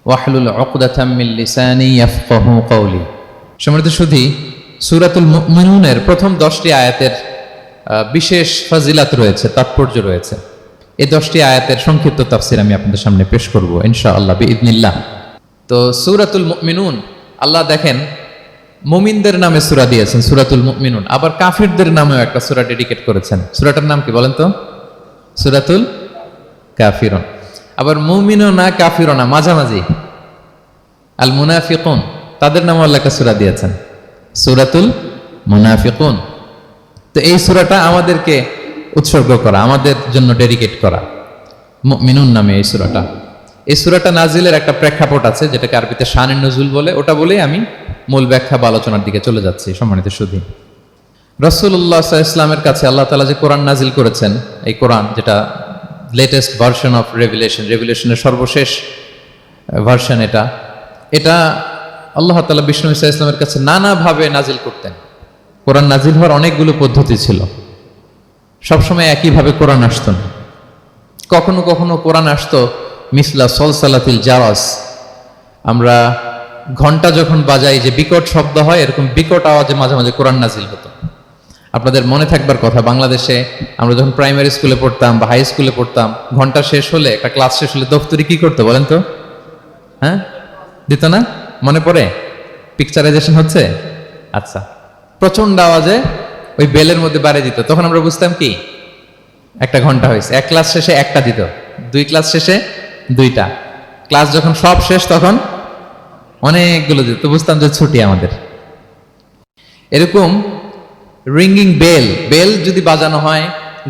ওয়াহলুল উকদাতাম মিন লিসানি ইয়াফকাহু কওলি। সম্মানিত সুধী, সূরাতুল মুমিনুনের প্রথম 10টি আয়াতের বিশেষ ফজিলাত রয়েছে, তাৎপর্য রয়েছে। এই 10টি আয়াতের সংক্ষিপ্ত তাফসীর আমি আপনাদের সামনে পেশ করব ইনশাআল্লাহ বিইذنিল্লাহ। তো সূরাতুল মুমিনুন, আল্লাহ দেখেন মুমিনদের নামে সূরা দিয়েছেন সূরাতুল মুমিনুন, আবার কাফিরদের নামেও একটা সূরা ডেডিকেট করেছেন। সূরাটার নাম কি বলেন তো? সূরাতুল কাফিরুন। আবার মুমিনুন না কাফিরুন না, মাঝামাঝি আল মুনাফিকুন, তাদের নামে আল্লাহ একটা সূরা দিয়েছেন সূরাতুল মুনাফিকুন। তো এই সূরাটা আমাদেরকে উৎসর্গ করা, আমাদের জন্য ডেডিকেট করা, মুমিনুন নামে এই সূরাটা। এই সূরাটা নাজিলের একটা প্রেক্ষাপট আছে, যেটাকে আরবিতে শানে নুজুল বলে। ওটা বলেই আমি মূল ব্যাখ্যা বা আলোচনার দিকে চলে যাচ্ছি। সম্মানিত সুধী, রাসূলুল্লাহ সাল্লাল্লাহু আলাইহি ওয়াসাল্লামের কাছে আল্লাহ তাআলা যে কোরআন নাজিল করেছেন, এই কোরআন যেটা লেটেস্ট ভার্সন অফ রেভিলেশনের সর্বশেষ ভার্সন, এটা আল্লাহ তাআলা বিষ্ণু ঈসা ইসলামের কাছে নানাভাবে নাজিল করতেন। কোরআন নাজিল হওয়ার অনেকগুলো পদ্ধতি ছিল, সবসময় একইভাবে কোরআন আসতো না। কখনো কখনো কোরআন আসতো মিসলা সলসালাতিল জারাস, আমরা ঘন্টা যখন বাজাই যে বিকট শব্দ হয়, এরকম বিকট আওয়াজে মাঝে মাঝে কোরআন নাজিল হতো। আপনাদের মনে থাকবার কথা, বাংলাদেশে আমরা যখন প্রাইমারি স্কুলে পড়তাম বা হাই স্কুলে পড়তাম, ঘন্টা শেষ হলে, একটা ক্লাস শেষ হলে দফতরি কি করতো বলেন তো? হ্যাঁ, দিত না? মনে পড়ে? পিকচারাইজেশন হচ্ছে? আচ্ছা, প্রচন্ড আওয়াজে ওই বেলের মধ্যে বাড়িয়ে দিত। তখন আমরা বুঝতাম কি একটা ঘন্টা হয়েছে। এক ক্লাস শেষে একটা দিত, 2 ক্লাস শেষে 2টা, ক্লাস যখন সব শেষ তখন অনেকগুলো দিত, তো বুঝতাম যে ছুটি আমাদের। এরকম রিঙ্গিং বেল যদি বাজানো হয়,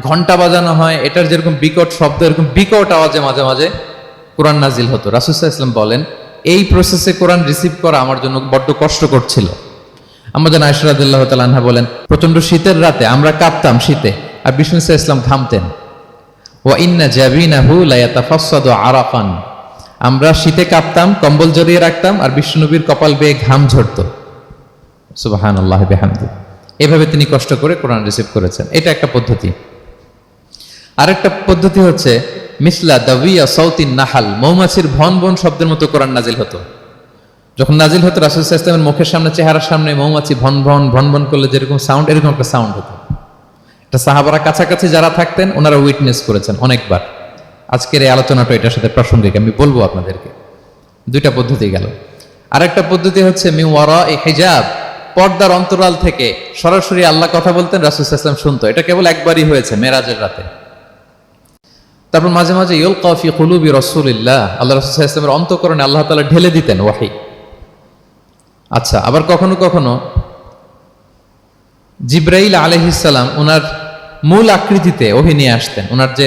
ঘন্টা বাজানো হয়, এটার যেরকম বিকট শব্দ, এরকম বিকট আওয়াজে মাঝে মাঝে কোরআন নাজিল হতো। রাসূল সাল্লাল্লাহু আলাইহি ওয়াসাল্লাম বলেন, এই প্রসেসে কোরআন রিসিভ করা আমার জন্য বড্ড কষ্টকর ছিল। আমাদের আয়েশা রাদিয়াল্লাহু তাআলা আনহা বলেন, প্রচন্ড শীতের রাতে আমরা কাঁপতাম শীতে, আর বিষ্ণু সাল্লাল্লাহু আলাইহি ওয়াসাল্লাম ঘামতেন। ওয়া ইন্না জাবিনাহু লা ইয়াতাফাসসাদু আরাফান, আমরা শীতে কাঁপতাম, কম্বল জড়িয়ে রাখতাম, আর বিষ্ণুনবীর কপাল বেয়ে ঘাম ঝরতো। সুবহানাল্লাহি বিহামদিহি। এভাবে তিনি কষ্ট করে কোরআন রিসিভ করেছেন। এটা একটা পদ্ধতি। আরেকটা পদ্ধতি হচ্ছে মিসলা দাবিয়া সাউতিন নাহাল, মৌমাছির ভন ভন শব্দের মতো কোরআন নাজিল হতো। যখন নাজিল হতো, রাসূল সাল্লাল্লাহু আলাইহি ওয়াসাল্লামের মুখের সামনে, চেহারার সামনে মৌমাছি ভন ভন ভন ভন করলে যেরকম সাউন্ড, এরকম একটা সাউন্ড হতো। এটা সাহাবারা কাছাকাছি যারা থাকতেন ওনারা উইটনেস করেছেন অনেকবার। আজকের এই আলোচনাটা এটার সাথে প্রাসঙ্গিক, আমি বলবো আপনাদেরকে। 2টা পদ্ধতি গেল। আরেকটা পদ্ধতি হচ্ছে মিন ওয়ারাই হিজাব, পর্দার অন্তরাল থেকে সরাসরি আল্লাহ কথা বলতেন, রাসূল সাল্লাল্লাহু আলাইহি ওয়াসাল্লাম শুনতো। এটা কেবল একবারই হয়েছে, মেরাজের রাতে। তারপর মাঝে মাঝে ইউলকা ফি কুলুবি রাসূলিল্লাহ, আল্লাহ রাসূল সাল্লাল্লাহু আলাইহি ওয়াসাল্লামের অন্তঃকরণে আল্লাহ তাআলা ঢেলে দিতেন ওয়াহী। আচ্ছা, আবার কখনো কখনো জিবরাইল আলাইহিস সালাম ওনার মূল আকৃতিতে ওহী নিয়ে আসতেন। ওনার যে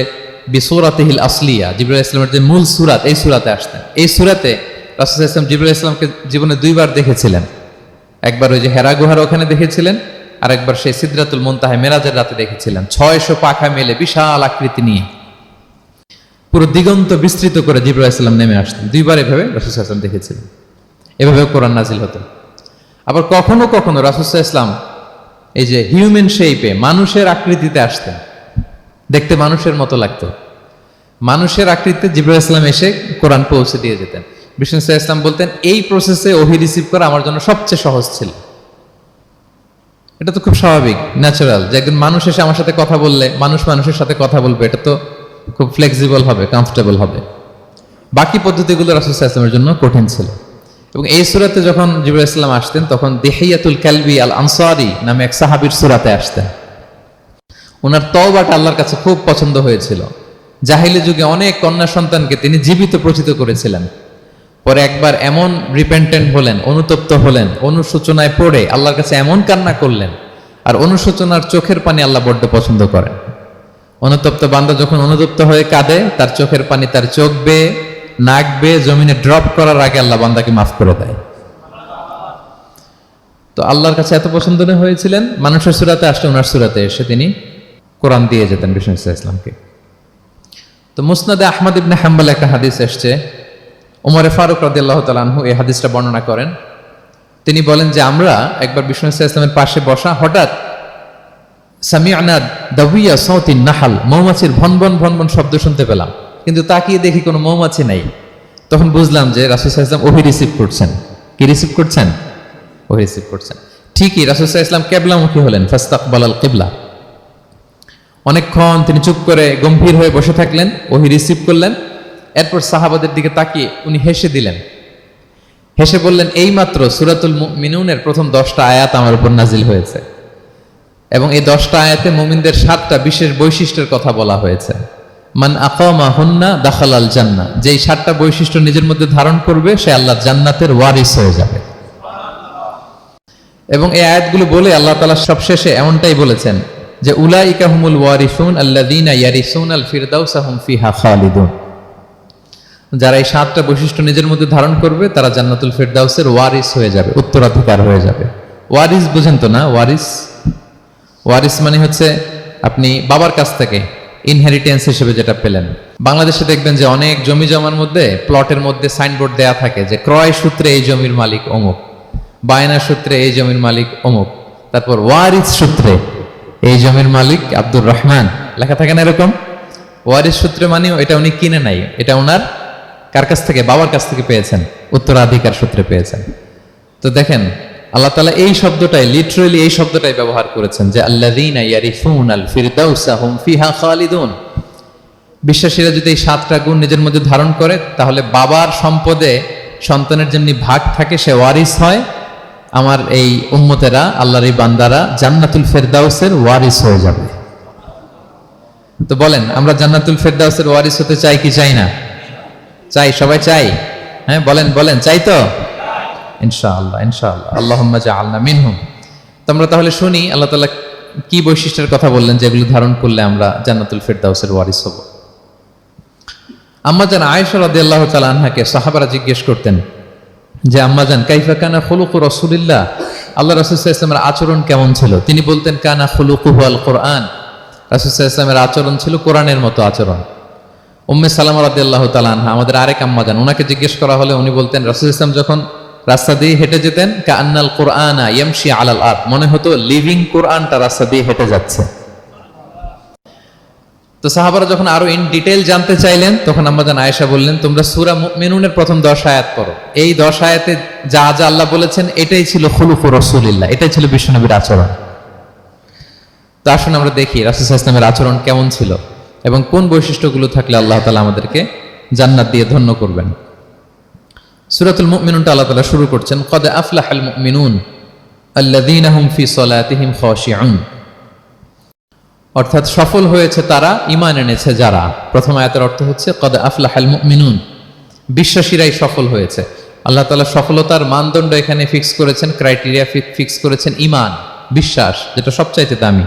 বিসূরাতিহিল আসলিয়া, জিবরাইল আলাইহিস সালামের যে মূল সূরাত, এই সূরাতে আসতেন। এই সূরাতে রাসূল সাল্লাল্লাহু আলাইহি ওয়াসাল্লাম জিবরাইল আলাইহিস সালামকে জীবনে 2বার দেখেছিলেন। একবার ওই যে হেরা গুহার ওখানে দেখেছিলেন, আর একবার সেই সিদরাতুল মুনতাহা মেরাজের রাতে দেখেছিলেন। 600 পাখা মেলে বিশাল আকৃতি নিয়ে পুরো দিগন্ত বিস্তৃত করে জিবরাইল আলাইহিস সালাম নেমে আসতেন। 2বার এভাবে রাসূল সাল্লাল্লাহু আলাইহি ওয়াসাল্লাম দেখেছিলেন। এভাবেও কোরআন নাজিল হতো। আবার কখনো কখনো রাসূল সাল্লাল্লাহু আলাইহি ওয়াসাল্লাম এই যে হিউম্যান শেপে, মানুষের আকৃতিতে আসতেন, দেখতে মানুষের মতো লাগতো। মানুষের আকৃতিতে জিবরাইল আলাইহিস সালাম এসে কোরআন পৌঁছে দিয়ে যেতেন। বিষ্ণু সাল্লাল্লাহু আলাইহি ওয়াসাল্লাম বলতেন, এই প্রসেসে ওহী রিসিভ করা আমার জন্য সবচেয়ে সহজ ছিল। এটা তো খুব স্বাভাবিক, ন্যাচারাল, যে একজন মানুষ এসে আমার সাথে কথা বললে, মানুষ মানুষের সাথে কথা বলবে, এটা তো খুব ফ্লেক্সিবল হবে, কমফোর্টেবল হবে। বাকি পদ্ধতিগুলো রাসূল সাল্লাল্লাহু আলাইহি ওয়াসাল্লামের জন্য কঠিন ছিল। এবং এই সূরাতে যখন জিবরাইল আলাইহিস সালাম আসতেন, তখন দিহিয়াতুল কালবি আল আনসারী নামে এক সাহাবীর সূরাতে আসতেন। ওনার তওবাটা আল্লাহর কাছে খুব পছন্দ হয়েছিল। জাহিলি যুগে অনেক কন্যা সন্তানকে তিনি জীবিত প্রচিত করেছিলেন। পরে একবার এমন রিপেন্টেন্ট হলেন, অনুতপ্ত হলেন, অনুশোচনায় পড়ে আল্লাহর কাছে এমন কান্না করলেন, আর অনুশোচনার চোখের পানি আল্লাহ বড্ড পছন্দ করেন। অনুতপ্ত বান্দা যখন অনুতপ্ত হয়ে কাঁদে, তার চোখের পানি তার চোখ বেয়ে, নাক বেয়ে জমিনে ড্রপ করার আগে আল্লাহ বান্দাকে মাফ করে দেয়। তো আল্লাহর কাছে এত পছন্দ হয়েছিলেন, মানুষের সূরাতে আসলে ওনার সূরাতে এসে তিনি কোরআন দিয়ে যেতেন বিষ্ণু সাল্লাল্লাহু আলাইহি ওয়াসাল্লামকে। তো মুসনাদে আহমদ ইবনে হাম্বল একটা হাদিস এসছে, ওমর ফারুক রাদিয়াল্লাহু তাআলা আনহু এই হাদিসটা বর্ণনা করেন। তিনি বলেন যে আমরা একবার বিষ্ণু সাল্লাল্লাহু আলাইহি ওয়াসাল্লামের পাশে বসা, হঠাৎ সামি'না দাবিয়া সাউতিন নাহাল, মৌমাছির ভন ভন ভন ভন শব্দ শুনতে পেলাম, কিন্তু তাকিয়ে দেখি কোনো মৌমাছি নাই। তখন বুঝলাম যে রাসূল সাল্লাল্লাহু আলাইহি ওয়াসাল্লাম ওহী রিসিভ করছেন। কি রিসিভ করছেন? ওহী রিসিভ করছেন। ঠিকই রাসূল সাল্লাল্লাহু আলাইহি ওয়াসাল্লাম কিবলামুখী হলেন, ফাস্তাকবালাল কিবলা। অনেকক্ষণ তিনি চুপ করে গম্ভীর হয়ে বসে থাকলেন, ওহী রিসিভ করলেন। এরপর সাহাবাদের দিকে তাকিয়ে উনি হেসে দিলেন। হেসে বললেন, এইমাত্র সূরাতুল মুমিনুনের প্রথম 10টা আয়াত আমার উপর নাজিল হয়েছে এবং এই 10টা আয়াতে মুমিনদের 7টা বিশেষ বৈশিষ্ট্যের কথা বলা হয়েছে। মান আকামা হুন্না দাখালাল জান্নাহ, যেই 7টা বৈশিষ্ট্য নিজের মধ্যে ধারণ করবে সে আল্লাহর জান্নাতের ওয়ারিস হয়ে যাবে। এবং এই আয়াতগুলো বলে আল্লাহ তাআলা সবশেষে এমনটাই বলেছেন যে উলাইকা হুমুল ওয়ারিসুন আল্লাযীনা ইয়ারিসুনাল ফিরদাউসা হুম ফিহা খালিদুন। যারা এই 7টা বৈশিষ্ট্য নিজের মধ্যে ধারণ করবে তারা জান্নাতুল ফিরদাউসের ওয়ারিস হয়ে যাবে, উত্তরাধিকার হয়ে যাবে। ওয়ারিস বুঝেন তো না? ওয়ারিস মানে হচ্ছে আপনি বাবার কাছ থেকে ইনহেরিটেন্স হিসেবে যেটা পেলেন। বাংলাদেশে দেখবেন যে অনেক জমি জমার মধ্যে প্লটের মধ্যে সাইনবোর্ড দেয়া থাকে যে ক্রয় সূত্রে এই জমির মালিক অমুক, বায়না সূত্রে এই জমির মালিক অমুক, তারপর ওয়ারিস সূত্রে এই জমির মালিক আব্দুর রহমান লেখা থাকে না এরকম। ওয়ারিস সূত্রে মানে এটা উনি কিনে নাই, এটা ওনার কার কাছ থেকে? বাবার কাছ থেকে পেয়েছেন, উত্তরাধিকার সূত্রে পেয়েছেন। তো দেখেন আল্লাহ তাআলা এই শব্দটাই, লিটারালি এই শব্দটাই ব্যবহার করেছেন যে আল্লাযীনা ইয়ারিসুনাল ফিরদাউসা হুম ফিহা খালিদুন। বিশ্বাসীরা যদি এই 7টা গুণ নিজের মধ্যে ধারণ করে তাহলে বাবার সম্পদে সন্তানের যেমনি ভাগ থাকে সে ওয়ারিস হয়, আমার এই উম্মতেরা, আল্লাহর এই বান্দারা জান্নাতুল ফিরদাউসের ওয়ারিস হয়ে যাবে। তো বলেন আমরা জান্নাতুল ফিরদাউসের ওয়ারিস হতে চাই কি চাই না? চাই, সবাই চাই। হ্যাঁ বলেন বলেন, চাই তো? ইনশাআল্লাহ ইনশাআল্লাহ, আল্লাহুম্মা জাআলনা মিনহুম। তো আমরা তাহলে শুনি আল্লাহ তাআলা কি বৈশিষ্ট্যের কথা বললেন যেগুলো ধারণ করলে আমরা জান্নাতুল ফিরদাউসের ওয়ারিস হব। আম্মা জান আয়েশা রাদিয়াল্লাহু তাআলা আনহাকে সাহাবারা জিজ্ঞেস করতেন যে আম্মা জান কাইফা কানা খুলুকু রাসূলিল্লাহ, আল্লাহ রাসূল সাল্লাল্লাহু আলাইহি ওয়াসাল্লামের আচরণ কেমন ছিল? তিনি বলতেন কানা খুলুকুহু আল কোরআন, রাসূল সাল্লাল্লাহু আলাইহি ওয়াসাল্লামের আচরণ ছিল কোরআনের মতো আচরণ। উম্মে সালামা রাদিয়াল্লাহু তাআলা আনহা আমাদের আরেক আম্মা জান, ওনাকে জিজ্ঞেস করা হলে উনি বলতেন রাসূল সাল্লাল্লাহু আলাইহি ওয়াসাল্লাম যখন রাস্তা দিয়ে হেঁটে যেতেন কাআন্নাল কুরআনা ইয়ামশি আলাল আরদ, মনে হতো লিভিং কোরআনটা রাস্তা দিয়ে হেঁটে যাচ্ছে। তো সাহাবারা যখন আরো ইন ডিটেইল জানতে চাইলেন তখন আম্মা জান আয়েশা বললেন তোমরা সূরা মুমিনুনের প্রথম 10 আয়াত পড়ো, এই 10 আয়াতে যা যা আল্লাহ বলেছেন এটাই ছিল খুলুকু রাসূলিল্লাহ, এটাই ছিল বিশ্বনবীর আচরণ। তো আসুন আমরা দেখি রাসূল সাল্লাল্লাহু আলাইহি ওয়াসাল্লামের আচরণ কেমন ছিল এবং কোন বৈশিষ্ট্যগুলো থাকলে আল্লাহ তাআলা আমাদেরকে জান্নাত দিয়ে ধন্য করবেন। সূরাতুল মুমিনুনটা আল্লাহ তাআলা শুরু করছেন ক্বাদ আফলাহাল মুমিনুন আল্লাযীনা হুম ফি সালাতিহিম খাশিউন, অর্থাৎ সফল হয়েছে তারা, ঈমান এনেছে যারা। প্রথম আয়াতের অর্থ হচ্ছে ক্বাদ আফলাহাল মুমিনুন, বিশ্বাসীরাই সফল হয়েছে। আল্লাহ তাআলা সফলতার মানদণ্ড এখানে ফিক্স করেছেন, ক্রাইটেরিয়া ফিক্স করেছেন ঈমান, বিশ্বাস, যেটা সবচাইতে দামি।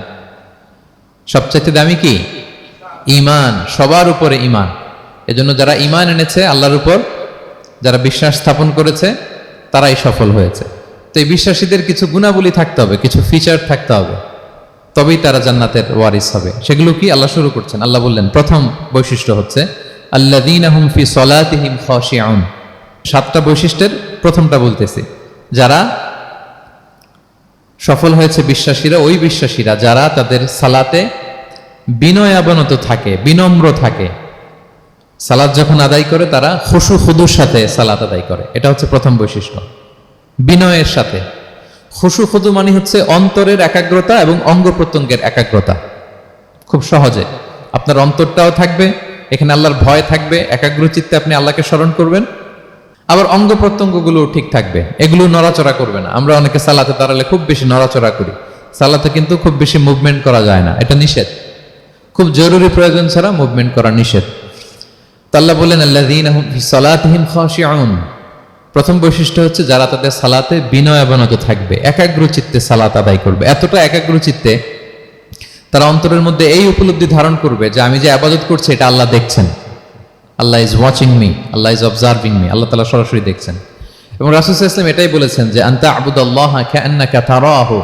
সবচাইতে দামি কি? ঈমান, সবার উপরে ঈমান। এজন্য যারা ঈমান এনেছে আল্লাহর উপর, যারা বিশ্বাস স্থাপন করেছে তারাই সফল হয়েছে। তো এই বিশ্বাসীদের কিছু গুণাবলী থাকতে হবে, কিছু ফিচার থাকতে হবে, তবেই তারা জান্নাতের ওয়ারিস হবে। সেগুলো কি আল্লাহ শুরু করছেন। আল্লাহ বললেন প্রথম বৈশিষ্ট্য হচ্ছে আল্লাযীনা হুম ফি সালাতিহিম খাশিউন। 7টা বৈশিষ্ট্যের প্রথমটা বলতেছি, যারা সফল হয়েছে বিশ্বাসীরা, ওই বিশ্বাসীরা যারা তাদের সালাতে বিনয়াবনত থাকে, বিনম্র থাকে। সালাত যখন আদায় করে তারা খুশু খুদুর সাথে সালাত আদায় করে, এটা হচ্ছে প্রথম বৈশিষ্ট্য, বিনয়ের সাথে। খুশু খুদু মানে হচ্ছে অন্তরের একাগ্রতা এবং অঙ্গ প্রত্যঙ্গের একাগ্রতা। খুব সহজে আপনার অন্তরটাও থাকবে, এখানে আল্লাহর ভয় থাকবে, একাগ্র চিত্তে আপনি আল্লাহকে স্মরণ করবেন, আবার অঙ্গ প্রত্যঙ্গগুলো ঠিক থাকবে, এগুলো নড়াচড়া করবে না। আমরা অনেকে সালাতে দাঁড়ালে খুব বেশি নড়াচড়া করি, সালাতে কিন্তু খুব বেশি মুভমেন্ট করা যায় না, এটা নিষেধ। খুব জরুরি প্রয়োজন ছাড়া মুভমেন্ট করা নিষেধ। আল্লাহ বলেন আল্লাযীনা হুম ফি সালাতিহিম খাশিউন, প্রথম বৈশিষ্ট্য হচ্ছে যারা তাদের সালাতে বিনয়াবনত থাকবে, একাগ্র চিত্তে সালাত আদায় করবে। এতটা একাগ্র চিত্তে তারা অন্তরের মধ্যে এই উপলব্ধি ধারণ করবে যে আমি যে ইবাদত করছি এটা আল্লাহ দেখছেন, Allah is watching me, Allah is observing me, Allah তাআলা সরাসরি দেখছেন। এবং রাসূল সাল্লাল্লাহু আলাইহি ওয়াসাল্লাম এটাই বলেছেন যে আনতা আবুদাল্লাহা কাআন্নাকা তারাহু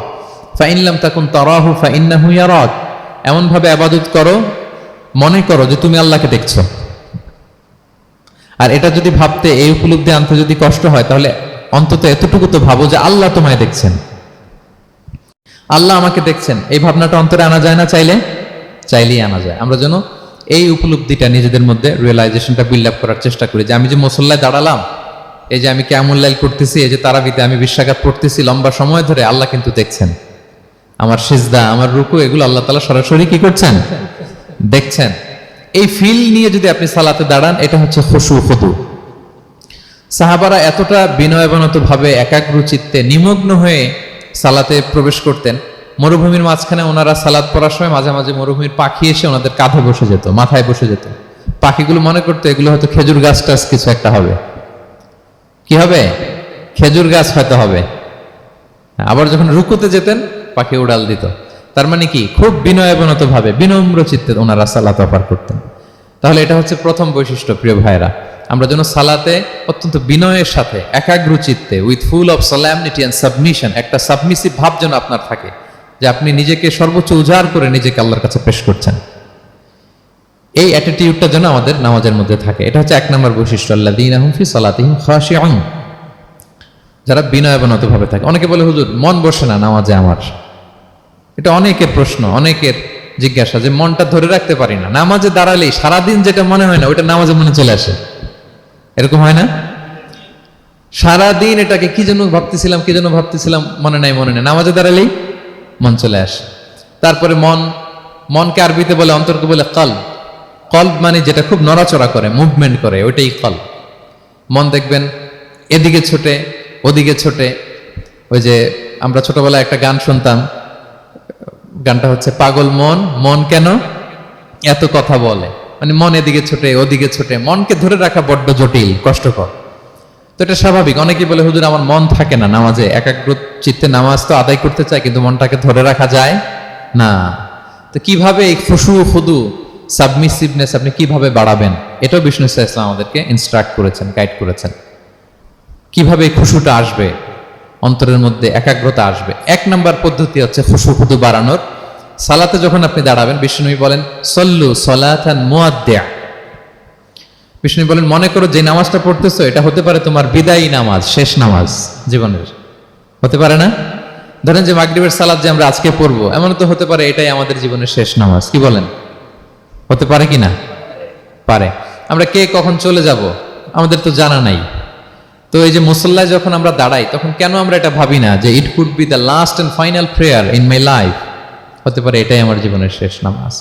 ফাইন লাম তাকুন তারাহু ফাইন্নাহু ইয়ারাক, এমন ভাবে ইবাদত করো মনে করো যে তুমি আল্লাহকে দেখছো। আর এটা যদি ভাবতে, এই উপলব্ধি আনতে যদি কষ্ট হয় তাহলে অন্তত এতটুকু তো ভাবো যে আল্লাহ তোমায় দেখছেন, আল্লাহ আমাকে দেখছেন। এই ভাবনাটা অন্তরে আনা যায় না? চাইলেই আনা যায়। আমরা যেন এই উপলব্ধিটা নিজেদের মধ্যে রিয়েলাইজেশনটা বিল্ড আপ করার চেষ্টা করি যে আমি যে মুসল্লায় দাঁড়ালাম, এই যে আমি কিয়ামুল লাইল করতেছি, এই যে তারাবিতে আমি 20 রাকাত পড়তেছি লম্বা সময় ধরে, আল্লাহ কিন্তু দেখছেন। আমার সিজদা, আমার রুকু, এগুলো আল্লাহ তাআলা সরাসরি কি করছেন? দেখছেন। এই ফিল নিয়ে যদি আপনি সালাতে দাঁড়ান, এটা হচ্ছে খুশু খুদু। সাহাবারা এতটা বিনয়বনত ভাবে একাগ্র চিত্তে নিমগ্ন হয়ে সালাতে প্রবেশ করতেন, মরুভূমির মাঝখানে ওনারা সালাত পড়ার সময় মাঝে মাঝে মরুভূমির পাখি এসে ওনাদের কাঁধে বসে যেত, মাথায় বসে যেত। পাখিগুলো মনে করতো এগুলো হয়তো খেজুর গাছ টাছ কিছু একটা হবে। কি হবে? খেজুর গাছ হয়তো হবে। আবার যখন রুকুতে যেতেন, পাখি উড়াল দিত। তার মানে কি, খুব বিনয়বনত ভাবে বিনম্র চিত্তে ওনারা সালাত পার করতেন। তাহলে এটা হচ্ছে প্রথম বৈশিষ্ট্য। প্রিয় ভাইরা, আমরা যেন সালাতে অত্যন্ত বিনয়ের সাথে একাগ্র চিত্তে, with full of solemnity and submission, একটা সাবমিসিভ ভাব যেন আপনার থাকে, যে আপনি নিজেকে সর্বোচ্চ উজাড় করে নিজেকে আল্লাহর কাছে পেশ করছেন। এই অ্যাটিটিউডটা যেন আমাদের নামাজের মধ্যে থাকে। এটা হচ্ছে 1 নম্বর বৈশিষ্ট্য, আল্লাযীনা হুম ফি সালাতিহিম খাশিউন, যারা বিনয়বনত ভাবে থাকে। অনেকে বলে, হুজুর মন বসে না নামাজে আমার। এটা অনেকের প্রশ্ন, অনেকের জিজ্ঞাসা, যে মনটা ধরে রাখতে পারি না, নামাজে দাঁড়ালেই সারাদিন যেটা মনে হয় না ওইটা নামাজে মনে চলে আসে। এরকম হয় না? সারাদিন এটাকে কি যেন ভাবতেছিলাম মনে নাই, নামাজে দাঁড়ালেই মন চলে আসে। তারপরে মনকে আরবিতে বলে, অন্তরকে বলে কলব। কলব মানে যেটা খুব নড়াচড়া করে, মুভমেন্ট করে, ওইটাই কলব। মন দেখবেন এদিকে ছোটে ওদিকে ছোটে। ওই যে আমরা ছোটবেলায় একটা গান শুনতাম, গানটা হচ্ছে পাগল মন, মন কেন এত কথা বলে। মানে মন এদিকে ছোটে ওদিকে ছোটে, মনকে ধরে রাখা বড্ড জটিল, কষ্টকর। তো এটা স্বাভাবিক। অনেকেই বলে, হুজুর আমার মন থাকে না নামাজে, একাগ্র চিত্তে নামাজ তো আদায় করতে চাই, কিন্তু মনটাকে ধরে রাখা যায় না। তো কিভাবে এই খুশু খুদু সাবমিসিভনেস আপনি কিভাবে বাড়াবেন, এটাও বিষ্ণু সাল্লাল্লাহু আলাইহি ওয়াসাল্লাম আমাদেরকে ইনস্ট্রাক্ট করেছেন, গাইড করেছেন। কিভাবে এই খুশুটা আসবে, অন্তরের মধ্যে একাগ্রতা আসবে। 1 নম্বর পদ্ধতি হচ্ছে খুশু খুদু বাড়ানোর। সালাতে যখন আপনি দাঁড়াবেন, বিষ্ণু বলেন সল্লু সলাতান মুআদ্দিয়া। বিষ্ণু বলেন, মনে করো যে নামাজটা পড়তেছো এটা হতে পারে তোমার বিদায়ী নামাজ, শেষ নামাজ জীবনের। হতে পারে না? ধরেন যে মাগরিবের সালাত যে আমরা আজকে পড়বো, এমন তো হতে পারে এটাই আমাদের জীবনের শেষ নামাজ। কি বলেন? হতে পারে কি না? পারে। আমরা কে কখন চলে যাব আমাদের তো জানা নাই। তো এই যে মুসল্লায় যখন আমরা দাঁড়াই, তখন কেন আমরা এটা ভাবি না যে it could be the last and final prayer in my life? হতে পারে এটাই আমার জীবনের শেষ নামাজ।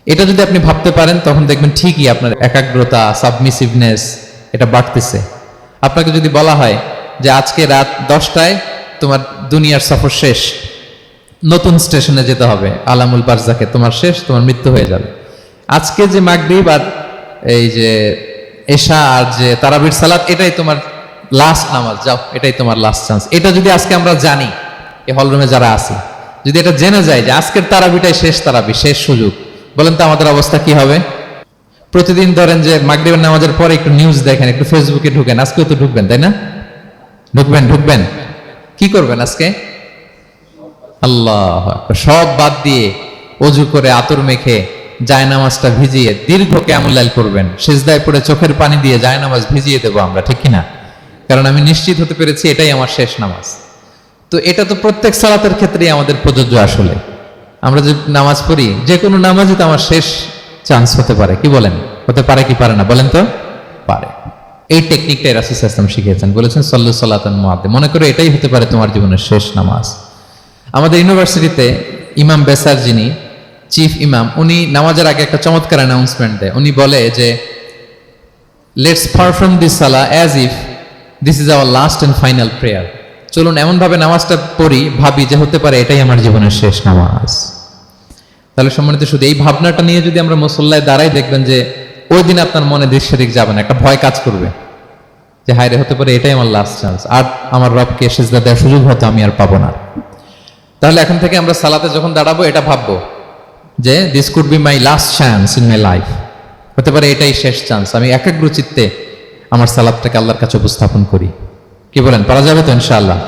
এটা যদি আপনি ভাবতে পারেন, তখন দেখবেন ঠিকই আপনার একাগ্রতা, সাবমিসিভনেস এটা বাড়তেছে। আপনাকে যদি বলা হয় যে আজকে রাত 10টায় তোমার দুনিয়ার সফর শেষ, নতুন স্টেশনে যেতে হবে, আলামুল বারজাকে, তোমার শেষ, তোমার মৃত্যু হয়ে যাবে। আজকে যে মাগরিব আর এই যে এশা আর যে তারাবির সালাত, এটাই তোমার লাস্ট নামাজ, যাও এটাই তোমার লাস্ট চান্স। এটা যদি আজকে আমরা জানি, এই হলরুমে যারা আছি, যদি এটা জেনে যায় যে আজকের তারাবিটাই শেষ তারাবি, শেষ সুযোগ, বলেন তো আমাদের অবস্থা কি হবে? প্রতিদিন ধরেন যে মাগরিবের নামাজের পরে একটু নিউজ দেখেন, একটু ফেসবুকে ঢুকেন, আজকেও তো ঢুকবেন, তাই না? ঢুকবেন। কি করবেন আজকে? আল্লাহ, সব বাদ দিয়ে অজু করে আতর মেখে জায়নামাজটা ভিজিয়ে দীর্ঘ কিয়ামুল লাইল করবেন। সিজদায় পড়ে চোখের পানি দিয়ে জায়নামাজ ভিজিয়ে দেবো আমরা, ঠিক কিনা? কারণ আমি নিশ্চিত হতে পেরেছি এটাই আমার শেষ নামাজ। তো এটা তো প্রত্যেক সালাতের ক্ষেত্রেই আমাদের প্রযোজ্য। আসলে আমরা যে নামাজ পড়ি, যে কোনো নামাজই তো আমার শেষ চান্স হতে পারে। কি বলেন? হতে পারে কি পারে না? বলেন তো। পারে। এই টেকনিকটাই রাসূল সাল্লাল্লাহু আলাইহি ওয়াসাল্লাম শিখিয়েছেন, বলেছেন সল্লু সালাতান মুআদ্দিয়া। মনে করো এটাই হতে পারে তোমার জীবনের শেষ নামাজ। আমাদের ইউনিভার্সিটিতে ইমাম বেসার, যিনি চিফ ইমাম, উনি নামাজের আগে একটা চমৎকার অ্যানাউন্সমেন্ট দেয়। উনি বলে যে let's perform this Salah as if this is our last and final prayer. চলুন এমনভাবে নামাজটা পড়ি, ভাবি যে হতে পারে এটাই আমার জীবনের শেষ নামাজ। তাহলে সম্মানিত, শুধু এই ভাবনাটা নিয়ে যদি আমরা মুসল্লায় দাঁড়াই, দেখবেন যে ওই দিন আপনার মনে দিক সেদিক যাবে না, একটা ভয় কাজ করবে যে হায় রে, হতে পারে এটাই আমার লাস্ট চান্স, আর আমার রবকে সিজদা দেওয়ার সুযোগ হয়তো আমি আর পাবো না। তাহলে এখন থেকে আমরা সালাতে যখন দাঁড়াবো এটা ভাববো যে this could be my last chance in my life. হতে পারে এটাই শেষ চান্স, আমি একাগ্র চিত্তে আমার সালাতটাকে আল্লাহর কাছে উপস্থাপন করি। কি বলেন, পারা যাবে তো ইনশাআল্লাহ?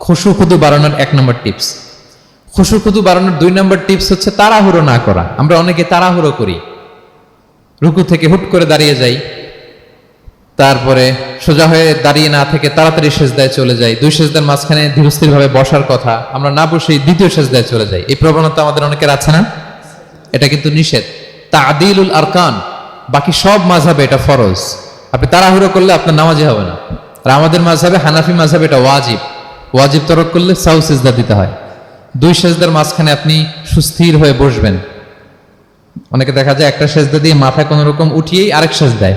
খুশু খুদু বাড়ানোর 1 নম্বর টিপস। খুশু খুদু বাড়ানোর 2 নম্বর টিপস হচ্ছে তাড়াহুড়ো না করা। আমরা অনেকে তাড়াহুড়ো করি, রুকু থেকে হুট করে দাঁড়িয়ে যাই, তারপরে সোজা হয়ে দাঁড়িয়ে না থেকে তাড়াতাড়ি সেজদায় চলে যাই। 2 সেজদার মাঝখানে ধীরস্থির ভাবে বসার কথা, আমরা না বসেই দ্বিতীয় সেজদায় চলে যাই। এই প্রবণতা আমাদের অনেকের আছে না? এটা কিন্তু নিষেধ। তা'দীলুল আরকান, বাকি সব মাযহাবে এটা ফরজ। আপনি তাড়াহুড়ো করলে আপনার নামাজই হবে না। আর আমাদের মাযহাবে, হানাফি মাযহাবে এটা ওয়াজিব। ওয়াজিব তরক করলে সাহু সিজদা দিতে হয়। দুই সেজদার মাঝখানে আপনি সুস্থির হয়ে বসবেন। অনেকে দেখা যায় একটা সেজদা দিয়ে মাথা কোনো রকম উঠিয়েই আরেক সেজদায়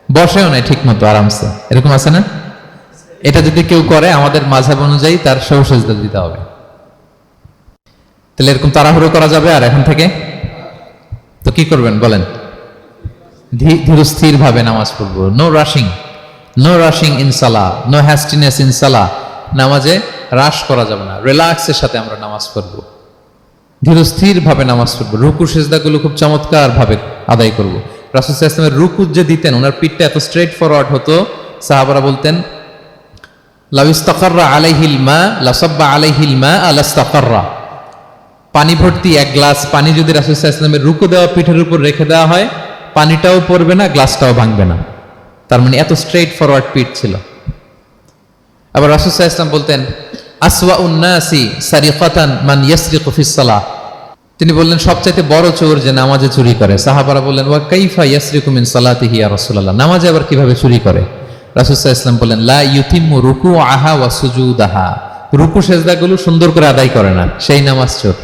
বসেও নাই ঠিক মতো আরামসে, এরকম আছে না? এটা যদি কেউ করে আমাদের মাযহাব অনুযায়ী তার সাহু সিজদা দিতে হবে। তাহলে এরকম তাড়াহুড়ো করা যাবে আর এখন থেকে? তো কি করবেন বলেন? ধীরস্থির ভাবে নামাজ পড়বো। No rushing, no rushing in সালাহ, নো হ্যাস্টিনেস ইন সালাহ। নামাজে রাশ করা যাবে না, রিল্যাক্সের সাথে আমরা নামাজ পড়বো, ধীরস্থির ভাবে নামাজ পড়বো। রুকু সেজদাগুলো খুব চমৎকার ভাবে আদায় করবো। রাসূল সাল্লাল্লাহু আলাইহি ওয়াসাল্লামের রুকু যে দিতেন, ওনার পিঠটা এত স্ট্রেট ফরওয়ার্ড হতো, সাহাবারা বলতেন লাউ ইস্তাকাররা আলাইহিল মা লাসাব্বা আলাইহিল মা আলাস্তাকাররা। পানি ভর্তি এক গ্লাস পানি যদি রাসূল সাল্লাল্লাহু আলাইহি ওয়াসাল্লামের রুকু দেওয়া পিঠের উপর রেখে দেওয়া হয়, পানিটাও পড়বে না, গ্লাসটাও ভাঙবে না। তার মানে এত স্ট্রেট ফরওয়ার্ড পিঠ ছিল। আবার রাসূল সাল্লাল্লাহু আলাইহি ওয়াসাল্লাম বলতেন আসওয়াউন নাসি সারিকাতান মান ইয়াসরিকু ফিস সালাহ। তিনি বললেন সবচাইতে বড় চোর যে নামাজে চুরি করে। সাহাবারা বললেন ওয়া কাইফা ইয়াসরিকু মিন সালাতিহি ইয়া রাসূলুল্লাহ, নামাজে আবার কিভাবে চুরি করে? রাসূল সাল্লাল্লাহু আলাইহি ওয়াসাল্লাম বললেন লা ইউতিম্মু রুকুআহা ওয়া সুজুদাহা, রুকু সেজদাগুলো সুন্দর করে আদায় করে না, সেই নামাজ চোর।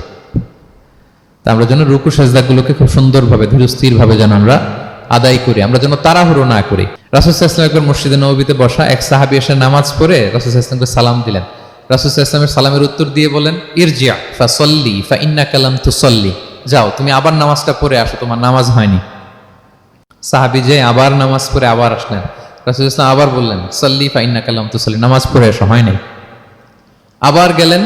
তা আমরা যেন রুকু সেজদাগুলোকে খুব সুন্দরভাবে ধীরস্থির ভাবে যেন আমরা আদায় করি, আমরা যেন তাড়াহুড়ো না করি। রাসূল সাল্লাল্লাহু আলাইহি ওয়াসাল্লাম একবার মসজিদে নববীতে বসা, এক সাহাবী এসে নামাজ পড়ে রাসূল সাল্লাল্লাহু আলাইহি ওয়াসাল্লামকে সালাম দিলেন। রাসূল সাল্লাল্লাহু আলাইহি ওয়াসাল্লামের সালামের উত্তর দিয়ে বলেন ইরজি' ফাসাল্লি ফাইন্নাকা লাম তুসাল্লি, যাও তুমি আবার নামাজটা পড়ে আসো, তোমার নামাজ হয়নি। সাহাবী যে আবার নামাজ পড়ে আবার আসলেন, রাসূল সাল্লাল্লাহু আলাইহি ওয়াসাল্লাম আবার বললেন সাল্লি ফাইন্নাকা লাম তুসাল্লি, নামাজ পড়ে এসো, হয়নি। আবার গেলেন,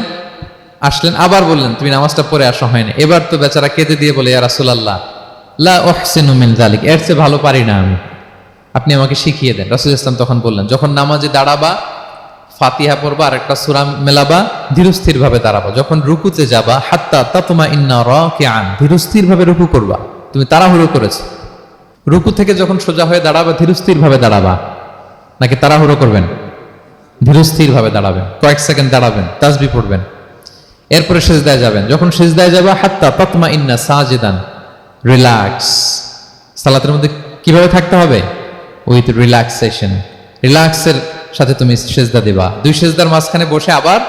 আসলেন, আবার বললেন তুমি নামাজটা পড়ে আসো, হয়নি। এবার তো বেচারা কেঁদে দিয়ে বলে ইয়া রাসূলুল্লাহ লা উহসিনু মিন যালিক, এর চেয়ে ভালো পারি না আমি, আপনি আমাকে শিখিয়ে দেন। রাসূল ইসলাম তখন বললেন যখন নামাজে দাঁড়াবা ফাতিহা পড়বা আর একটা সূরা মেলাবা, ধীরস্থির ভাবে দাঁড়াবা। যখন রুকুতে যাবা হাত্তা তাতমাইন্না রাকিআন, ধীরস্থির ভাবে রুকু করবা। তুমি তাড়াহুড়ো করেছো, রুকু থেকে যখন সোজা হয়ে দাঁড়াবা ধীরস্থির ভাবে দাঁড়াবা, নাকি তাড়াহুড়ো করবেন? ধীরস্থির ভাবে দাঁড়াবেন, কয়েক সেকেন্ড দাঁড়াবেন, তাসবিহ পড়বেন, এরপরে সিজদায় যাবেন। যখন সিজদায় যাবা হাত্তা তাতমাইন্না সাজিদান, রিল্যাক্স। সালাতের মধ্যে কিভাবে থাকতে হবে? উইথ রিল্যাক্সেশন, রিল্যাক্সের সাথে তুমি সিজদা দিবা। দুই সিজদার মাঝখানে বসে আবার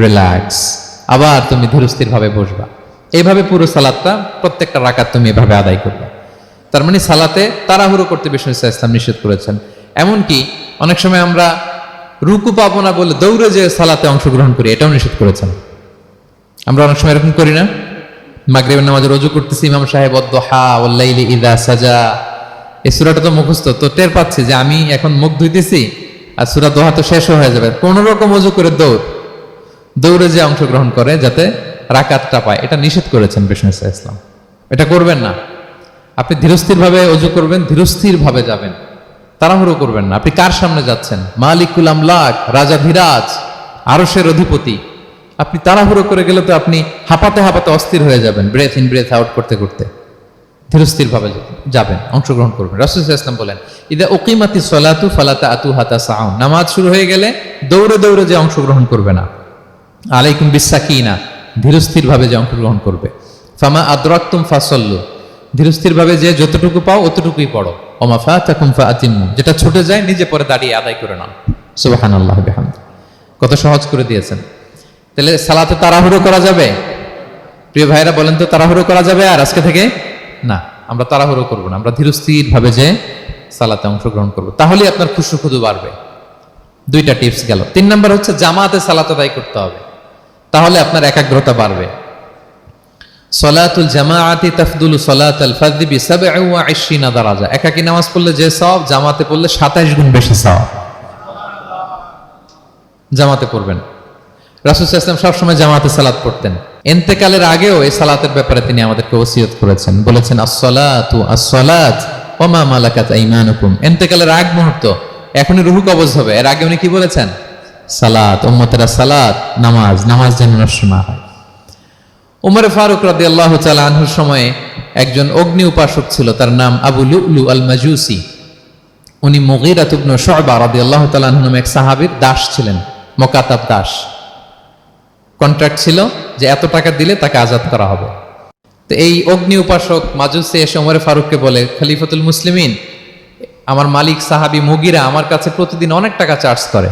রিল্যাক্স, আবার তুমি ধীরস্থির ভাবে বসবা। এইভাবে পুরো সালাতটা প্রত্যেকটা রাকাত তুমি এভাবে আদায় করবে। তার মানে সালাতে তাড়াহুড়ো করতে বিষ্ণু ইসলাম নিষেধ করেছেন। এমনকি অনেক সময় আমরা রুকু পাবো না বলে দৌড়ে যে সালাতে অংশগ্রহণ করি, এটাও নিষেধ করেছেন। আমরা অনেক সময় এরকম করি না? মাগরিবের নামাজে রুজু করতেছি, ইমাম সাহেব ওয়াদ-দুহা ওয়াল-লাইলি ইযা সাজা, এই সূরাটা তো মুখস্থ, তো টের পাচ্ছি যে আমি এখন মুখ ধুইতেছি আর সূরা দোহা তো শেষ হয়ে যাবে, কোন রকম ওযু করে দৌড়ে যে অংশগ্রহণ করে যাতে রাকাতটা পায়, এটা নিষেধ করেছেন বিষ্ণু ইসলাম। এটা করবেন না। আপনি ধীরস্থির ভাবে ওযু করবেন, ধীরস্থির ভাবে যাবেন, তাড়াহুড়ো করবেন না। আপনি কার সামনে যাচ্ছেন? মালিকুল আমলাক, রাজা ধীরাজ, আরশের অধিপতি। আপনি তাড়াহুড়ো করে গেলে তো আপনি হাঁপাতে হাঁপাতে অস্থির হয়ে যাবেন, ব্রেথ ইন ব্রেথ আউট করতে করতে। ধীরস্থির ভাবে যাবেন, অংশগ্রহণ করবেন। রাসূল সাল্লাল্লাহু আলাইহি ওয়াসাল্লাম বলেন ইদা উকিমাতিস সালাতু ফালা তা'তুহা তাসআউন, নামাজ শুরু হয়ে গেলে দৌড়ে দৌড়ে যে অংশগ্রহণ করবে না। আলাইকুম বিসাকিনা, ধীরস্থির ভাবে যে অংশগ্রহণ করবে। ফামা আদরাকতুম ফাসাল্লু, ধীরস্থির ভাবে যে যতটুকু পাও অতটুকুই পড়ো। ওমা ফাতাকুম ফাআতিমু, যেটা ছুটে যায় নিজে পরে দাঁড়িয়ে আদায় করে নাও। সুবহানাল্লাহি বিহামদি, কত সহজ করে দিয়েছেন। তাহলে সালাতে তাড়াহুড়ো করা যাবে? প্রিয় ভাইরা বলেন তো, তাড়াহুড়ো করা যাবে আর আজকে থেকে? না, আমরা তাড়াহুড়ো করবো না, আমরা ধীরস্থির ভাবে যে সালাতে অংশগ্রহণ করবো, তাহলে আপনার খুশু বাড়বে। দুইটা টিপস গেল। 3 নাম্বার হচ্ছে জামাতে সালাত আদায় করতে হবে, তাহলে আপনার একাগ্রতা বাড়বে। সলাতুল জামাআতি তাফদুলু সলাতাল ফাযি বি27 দারাজা, একাকী নামাজ পড়লে যে সওয়াব, জামাতে পড়লে 27 গুণ বেশি সওয়াব। জামাতে পড়বেন। রাসূল সাল্লাল্লাহু আলাইহি ওয়াসাল্লাম সবসময় জামাতে সালাত পড়তেন। ইন্তেকালের আগেও এই সালাতের ব্যাপারে তিনি আমাদেরকে ওসিয়ত করেছেন, বলেছেন আসসালাতু আসসালাত ওয়া মা মালাকাত আইমানুকুম। ইন্তেকালের আগ মুহূর্ত, এখনই রূহ কবজ হবে, এর আগে উনি কি বলেছেন? সালাত, উম্মতেরা সালাত, নামাজ যেন নষ্ট না হয়। উমর ফারুক রাদিয়াল্লাহু তাআলা আনহুর সময়ে একজন অগ্নি উপাসক ছিল, তার নাম আবু লুলু আল মাজুসি। উনি মুগীরা ইবনে শু'বা রাদিয়াল্লাহু তাআলা আনহু নামে এক সাহাবীর দাস ছিলেন, মুকাতাব দাস। কন্ট্রাক্ট ছিল যে এত টাকা দিলে তাকে আজাদ করা হবে। তো এই অগ্নি উপাসক মাজুসে এসে ওমর ফারুককে বলে, খলিফাতুল মুসলিমিন, আমার মালিক সাহাবী মুগিরা আমার কাছে প্রতিদিন অনেক টাকা চার্জ করে।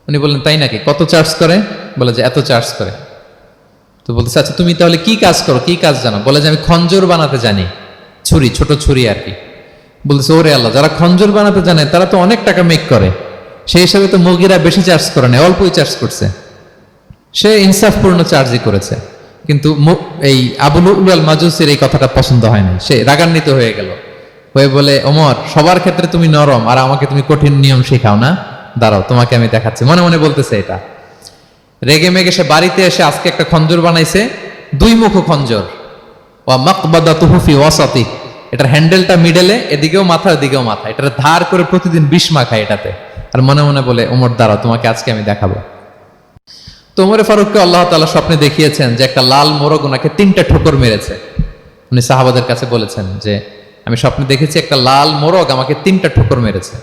উনি বললেন, তাই নাকি? কত চার্জ করে? বলে যে এত চার্জ করে। তো বলতেছে, আচ্ছা তুমি তাহলে কি কাজ করো, কি কাজ জানো? বলে যে আমি খঞ্জর বানাতে জানি, ছুরি, ছোট ছুরি আর কি। বলতেছে, ওরে আল্লাহ, যারা খঞ্জর বানাতে জানে তারা তো অনেক টাকা মেক করে, সেই হিসাবে তো মুগিরা বেশি চার্জ করে না, অল্পই চার্জ করছে। সে ইনসাফপূর্ণ চার্জই করেছে। কিন্তু এই আবু লুলু আল মাজুসির এই কথাটা পছন্দ হয় না, সে রাগান্বিত হয়ে গেল, হয়ে বলে, ওমর, সবার ক্ষেত্রে তুমি নরম আর আমাকে তুমি কঠিন নিয়ম শেখাও না, দাঁড়াও তোমাকে আমি দেখাচ্ছি। মনে মনে বলতেছে এটা। রেগে মেগে সে বাড়িতে এসে আজকে একটা খঞ্জর বানাইছে, দুই মুখো খঞ্জর, ওয়া মাকবাদাতুহু ফি ওয়াসাতি, এটার হ্যান্ডেলটা মিডলে, এদিকেও মাথা ওদিকেও মাথা, এটার ধার করে প্রতিদিন বিষ মাখায় এটাতে। আর মনে মনে বলে, ওমর দাঁড়াও তোমাকে আজকে আমি দেখাবো। তো ওমর ফারুককে আল্লাহ তাআলা স্বপ্নে দেখিয়েছেন যে একটা লাল মোরগ ওনাকে 3টা ঠোকর মেরেছে। উনি সাহাবাদের কাছে বলেছেন যে আমি স্বপ্নে দেখেছি একটা লাল মোরগ আমাকে 3টা ঠোকর মেরেছে।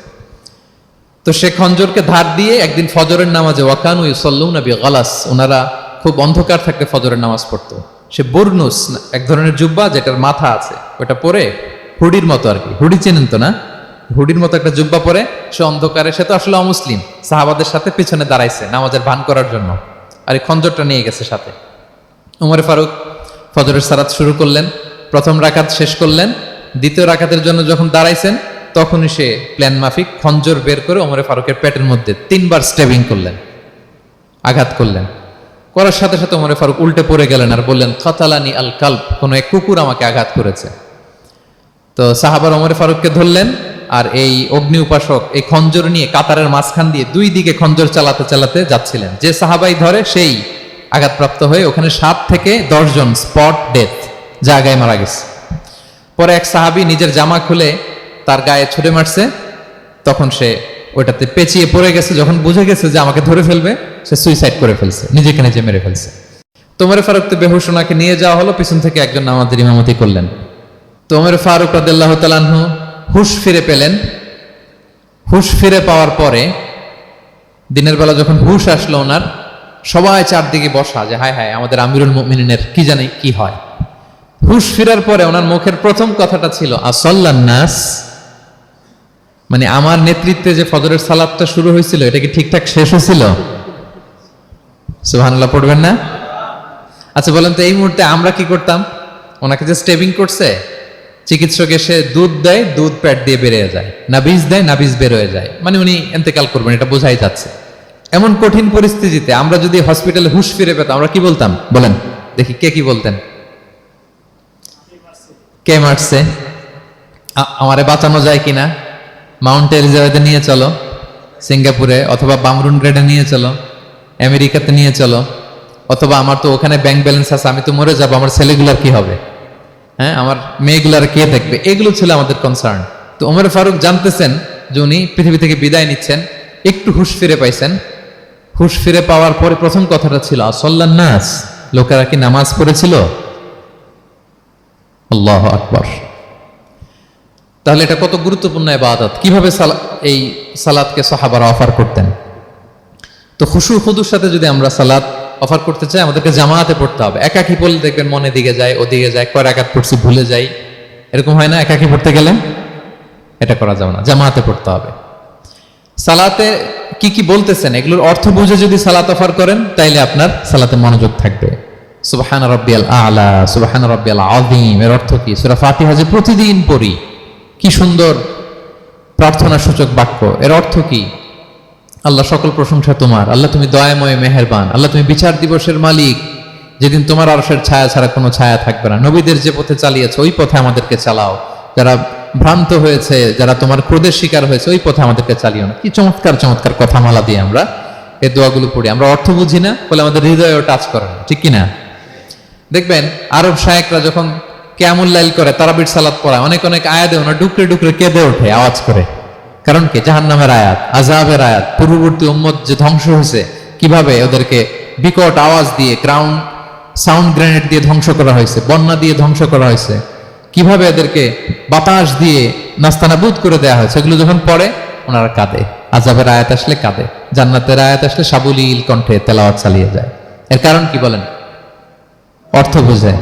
তো সে খঞ্জরকে ধার দিয়ে একদিন ফজরের নামাজে, ওয়াকানু ইউসাল্লুনা বিগালাস, ওনারা খুব অন্ধকার থাকতে ফজরের নামাজ পড়তো, সে বুরনুস, এক ধরনের জুব্বা যেটার মাথা আছে, ওটা পরে হুডির মতো আর কি, হুডি চেনেন তো না, হুডির মতো একটা জুব্বা পরে সে অন্ধকারে, সে তো আসলে অমুসলিম, সাহাবাদের সাথে পিছনে দাঁড়াইছে নামাজের ভান করার জন্য, আর এই খঞ্জরটা নিয়ে গেছে সাথে। ওমর ফারুক ফজরের সালাত শুরু করলেন, প্রথম রাকাত শেষ করলেন, দ্বিতীয় রাকাতের জন্য যখন দাঁড়াইছেন তখনই সে প্ল্যান মাফিক খঞ্জর বের করে ওমর ফারুকের পেটের মধ্যে 3বার স্টেবিং করলেন, আঘাত করলেন। করার সাথে সাথে ওমর ফারুক উল্টে পড়ে গেলেন আর বললেন, খাতালানি আল কালব, কোন এক কুকুর আমাকে আঘাত করেছে। তো সাহাবার ওমর ফারুককে ধরলেন, আর এই অগ্নি উপাসক এই খঞ্জর নিয়ে কাতারের মাঝখান দিয়ে 2 দিকে খঞ্জর চালাতে চালাতে যাচ্ছিলেন। যে সাহাবাই ধরে সেই আঘাতপ্রাপ্ত হয়ে ওখানে 7 থেকে 10 জন স্পট ডেথ, জায়গায় মারা গেছে। পরে এক সাহাবী নিজের জামা খুলে তার গায়ে ছুঁড়ে মারছে, তখন সে ওইটাতে পেঁচিয়ে পড়ে গেছে। যখন বুঝে গেছে যে আমাকে ধরে ফেলবে, সে সুইসাইড করে ফেলছে, নিজেকে নিজে মেরে ফেলছে। ওমর ফারুক তো বেহুশ, ওনাকে নিয়ে যাওয়া হলো, পিছন থেকে একজন নামাজের ইমামতি করলেন। তো ওমর ফারুক রাদিয়াল্লাহু তাআলা আনহু হুশ ফিরে পেলেন। হুশ ফিরে পাওয়ার পরে দিনের বেলা যখন হুশ আসলো ওনার, সবাই চারদিকে বসা, যে হায় হায় আমাদের আমিরুল মুমিনিনের কি জানি কি হয়। হুশ ফিরার পরে ওনার মুখের প্রথম কথাটা ছিল আসাল্লান নাস, মানে আমার নেতৃত্বে যে ফজরের সালাতটা শুরু হয়েছিল এটা কি ঠিকঠাক শেষ হয়েছিল? সুবহানাল্লাহ পড়বেন না? আচ্ছা বলেন তো, এই মুহূর্তে আমরা কি করতাম? ওনাকে যে স্টেবিং করছে, চিকিৎসক এসে দুধ দেয়, দুধ পেট দিয়ে বেরিয়ে যায়, নাবিজ দেয়, নাবিজ বের হয়ে যায়, মানে উনি ইন্তেকাল করবেন, এটা বোঝাই যাচ্ছে। এমন কঠিন পরিস্থিতিতে আমরা যদি হসপিটালে হুশ ফিরে পেতাম, আমরা কি বলতাম বলেন দেখি? কে কি বলতেন? কে মারছে, আমারে বাঁচানো যায় কিনা, মাউন্ট এলিজাবেথে নিয়ে চলো, সিঙ্গাপুরে অথবা বামরুন গ্রেডে নিয়ে চলো, আমেরিকাতে নিয়ে চলো, অথবা আমার তো ওখানে ব্যাংক ব্যালেন্স আছে, আমি তো মরে যাবো, আমার ছেলেগুলার কি হবে, হ্যাঁ আমার মেয়েগুলার কে দেখবে, এগুলো ছিল আমাদের কনসার্ন। তো ওমর ফারুক জানতেছেন যে উনি পৃথিবী থেকে বিদায় নিচ্ছেন, একটু হুশ ফিরে পাইছেন। হুশ ফিরে পাওয়ার পরে প্রথম কথাটা ছিল আসাল্লান নাস, লোকেরা কি নামাজ পড়েছিল? আল্লাহু আকবার। তাহলে এটা কত গুরুত্বপূর্ণ ইবাদত, কিভাবে এই সালাতকে সাহাবারা অফার করতেন। তো খুশু খুদুর সাথে যদি আমরা সালাত অফার করতে চাই, আমাদেরকে জামাতে পড়তে হবে। একাকি পড়লে দেখবেন মনে দিকে যায়, ওদিকে যায়, কয় রাকাত পড়ছি ভুলে যাই, এরকম হয় না? একাকি পড়তে গেলে এটা করা যাবে না, জামাতে পড়তে হবে। সালাতে কি কি বলতেছেন এগুলোর অর্থ বুঝে যদি সালাত অফার করেন, তাইলে আপনার সালাতে মনোযোগ থাকবে। সুবহান রাব্বিয়াল আলা, সুবহান রাব্বিয়াল আযীম, এর অর্থ কি? সূরা ফাতিহা যে প্রতিদিন পড়ি, কি সুন্দর প্রার্থনা সূচক বাক্য, এর অর্থ কি? আল্লাহ সকল প্রশংসা তোমার, আল্লাহ তুমি দয়াময় মেহেরবান, আল্লাহ তুমি বিচার দিবসের মালিক, যেদিন তোমার আরশের ছায়া ছাড়া কোনো ছায়া থাকবে না। নবীদের যে পথে চালিয়েছে ওই পথে আমাদেরকে চালাও, যারা ভ্রান্ত হয়েছে, যারা তোমার ক্রোধের শিকার হয়েছে ওই পথে আমাদেরকে চালিও না। কি চমৎকার চমৎকার কথামালা দিয়ে আমরা এই দোয়াগুলো পড়ি। আমরা অর্থ বুঝি না বলে আমাদের হৃদয়েও টাচ করে না, ঠিক কিনা? দেখবেন আরব শায়েকরা যখন কিয়ামুল লাইল করে, তারাবির সালাত পড়ায়, অনেক অনেক আয়াতে ওনা ডুকরে ডুকরে কেঁদে ওঠে আওয়াজ করে। কারণ কি? জাহান্নামের আয়াত, আযাবের আয়াত, পূর্ববর্তী উম্মত যে ধ্বংস হয়েছে, কিভাবে ওদেরকে বিকট আওয়াজ দিয়ে, গ্রাউন্ড সাউন্ড গ্রেনেড দিয়ে ধ্বংস করা হয়েছে, বন্যা দিয়ে ধ্বংস করা হয়েছে, কিভাবে এদেরকে বাতাস দিয়ে নাস্তানাবুদ করে দেওয়া হয়েছে, এগুলো যখন পড়ে ওনারা কাঁদে। আযাবের আয়াত আসলে কাঁদে, জান্নাতের আয়াত আসলে সাবলীল কণ্ঠে তেলাওয়াত চালিয়ে যায়। এর কারণ কি বলেন? অর্থ বুঝে।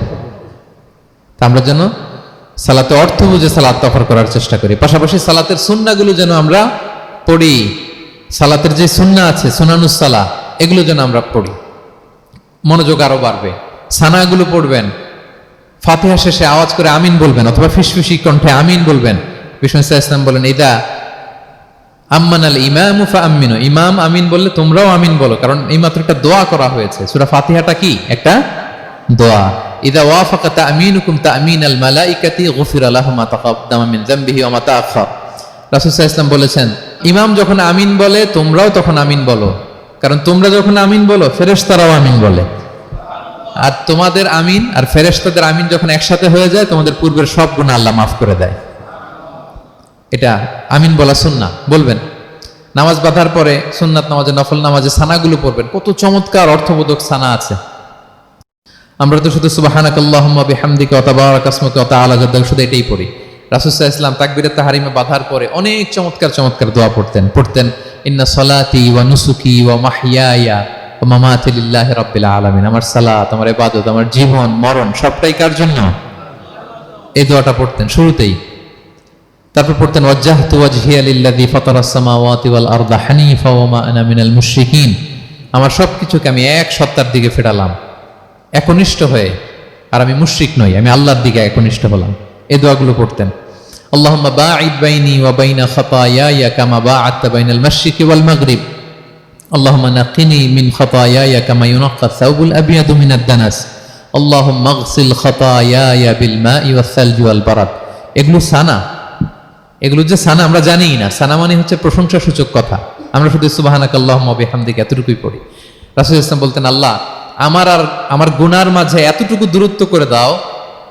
তা আমরা যেন সালাতে অর্থ বুঝে সালাত অফার করার চেষ্টা করি, পাশাপাশি সালাতের সুন্নাহগুলো যেন আমরা পড়ি, সালাতের যে সুন্নাহ আছে সুনানুস সালাহ এগুলো যেন আমরা পড়ি, মনোযোগ আরো বাড়বে। সানাগুলো পড়বেন, ফাতিহা শেষে আওয়াজ করে আমিন বলবেন অথবা ফিসফিসি কণ্ঠে আমিন বলবেন। বিষ্ণু ইসলাম বলেন, ইদা আম্মানাল ইমামু ফাআমিনু, ইমাম আমিন বললে তোমরাও আমিন বলো, কারণ এই মাত্র একটা দোয়া করা হয়েছে। সূরা ফাতিহাটা কি একটা দোয়া। ইদা ওয়াফাকা তামিনুকুম তামিনাল মালাইকাতি গুফিরা লাহু মা তাকাদ্দামা মিন যামবিহি ওয়া মা তাআখার। রাসূল সাল্লাল্লাহু আলাইহি ওয়াসাল্লাম বলেছেন, ইমাম যখন আমিন বলে তোমরাও তখন আমিন বলো, কারণ তোমরা যখন আমিন বলো ফেরেশতারাও আমিন বলে, আর তোমাদের আমিন আর ফেরেশতাদের আমিন যখন একসাথে হয়ে যায় তোমাদের পূর্বের সব গুনাহ আল্লাহ মাফ করে দেয়। এটা আমিন বলা সুন্নাহ, বলবেন। নামাজ বাঁধার পরে সুন্নাত নামাজে, নফল নামাজে সানাগুলো পড়বেন, কত চমৎকার অর্থবোধক সানা আছে। আমরা তো শুধু সুবহানাকাল্লাহুম্মা বিহামদিকা ওয়া তাবারাকা ইসমুকা ওয়া তাআলা জাদ্দুকা শুধু এটাই পড়ি। রাসূল সাল্লাল্লাহু আলাইহি ওয়াসাল্লাম তাকবীরে তাহরিমে বাঁধার পরে অনেক চমৎকার চমৎকার দোয়া পড়তেন। ইন্না সলাতি ওয়া নুসুকি ওয়া মাহইয়ায়া ওয়া মামাতি লিল্লাহি রাব্বিল আলামিন। আমার সালাত, আমার ইবাদত, আমার জীবন মরণ সবটাই কার জন্য? এই দোয়াটা পড়তেন শুরুতেই। তারপর পড়তেন ওয়াজ্জাহতু ওয়াজহিয়া লিল্লাযী ফাতারাস সামাওয়াতি ওয়াল আরদা হানিফা ওয়া মা আনা মিনাল মুশরিকিন। আমার সবকিছুকে আমি এক সত্তার দিকে ফেরালাম একনিষ্ঠ হয়ে, আর আমি মুশরিক নই, আমি আল্লাহর দিকে একনিষ্ঠ হলাম। এই দোয়াগুলো পড়তেন। আল্লাহুম্মা বাঈদ বাইনি ওয়া বাইনা খাতায়ায়া কামা বাআদতা বাইনাল মাশরিকি ওয়াল মাগরিব। আল্লাহুম্মা নাক্কিনি মিন খাতায়ায়া কামা ইউনাক্কা আস-সাওবুল আবয়াদু মিনাদ দানাস। আল্লাহুম্মা আগসিল খাতায়ায়া বিল মাই ওয়াস সালজি ওয়াল বারাদ। এগুলো সানা, এগুলো যে সানা আমরা জানিই না। সানা মানে হচ্ছে প্রশংসা সূচক কথা। আমরা শুধু সুবহানাকাল্লাহুম্মা বিহামদিকা এতটুকুই পড়ি। রাসূল ইসলাম বলতেন, আল্লাহ আমার আর আমার গুনার মাঝে এতটুকু দূরত্ব করে দাও,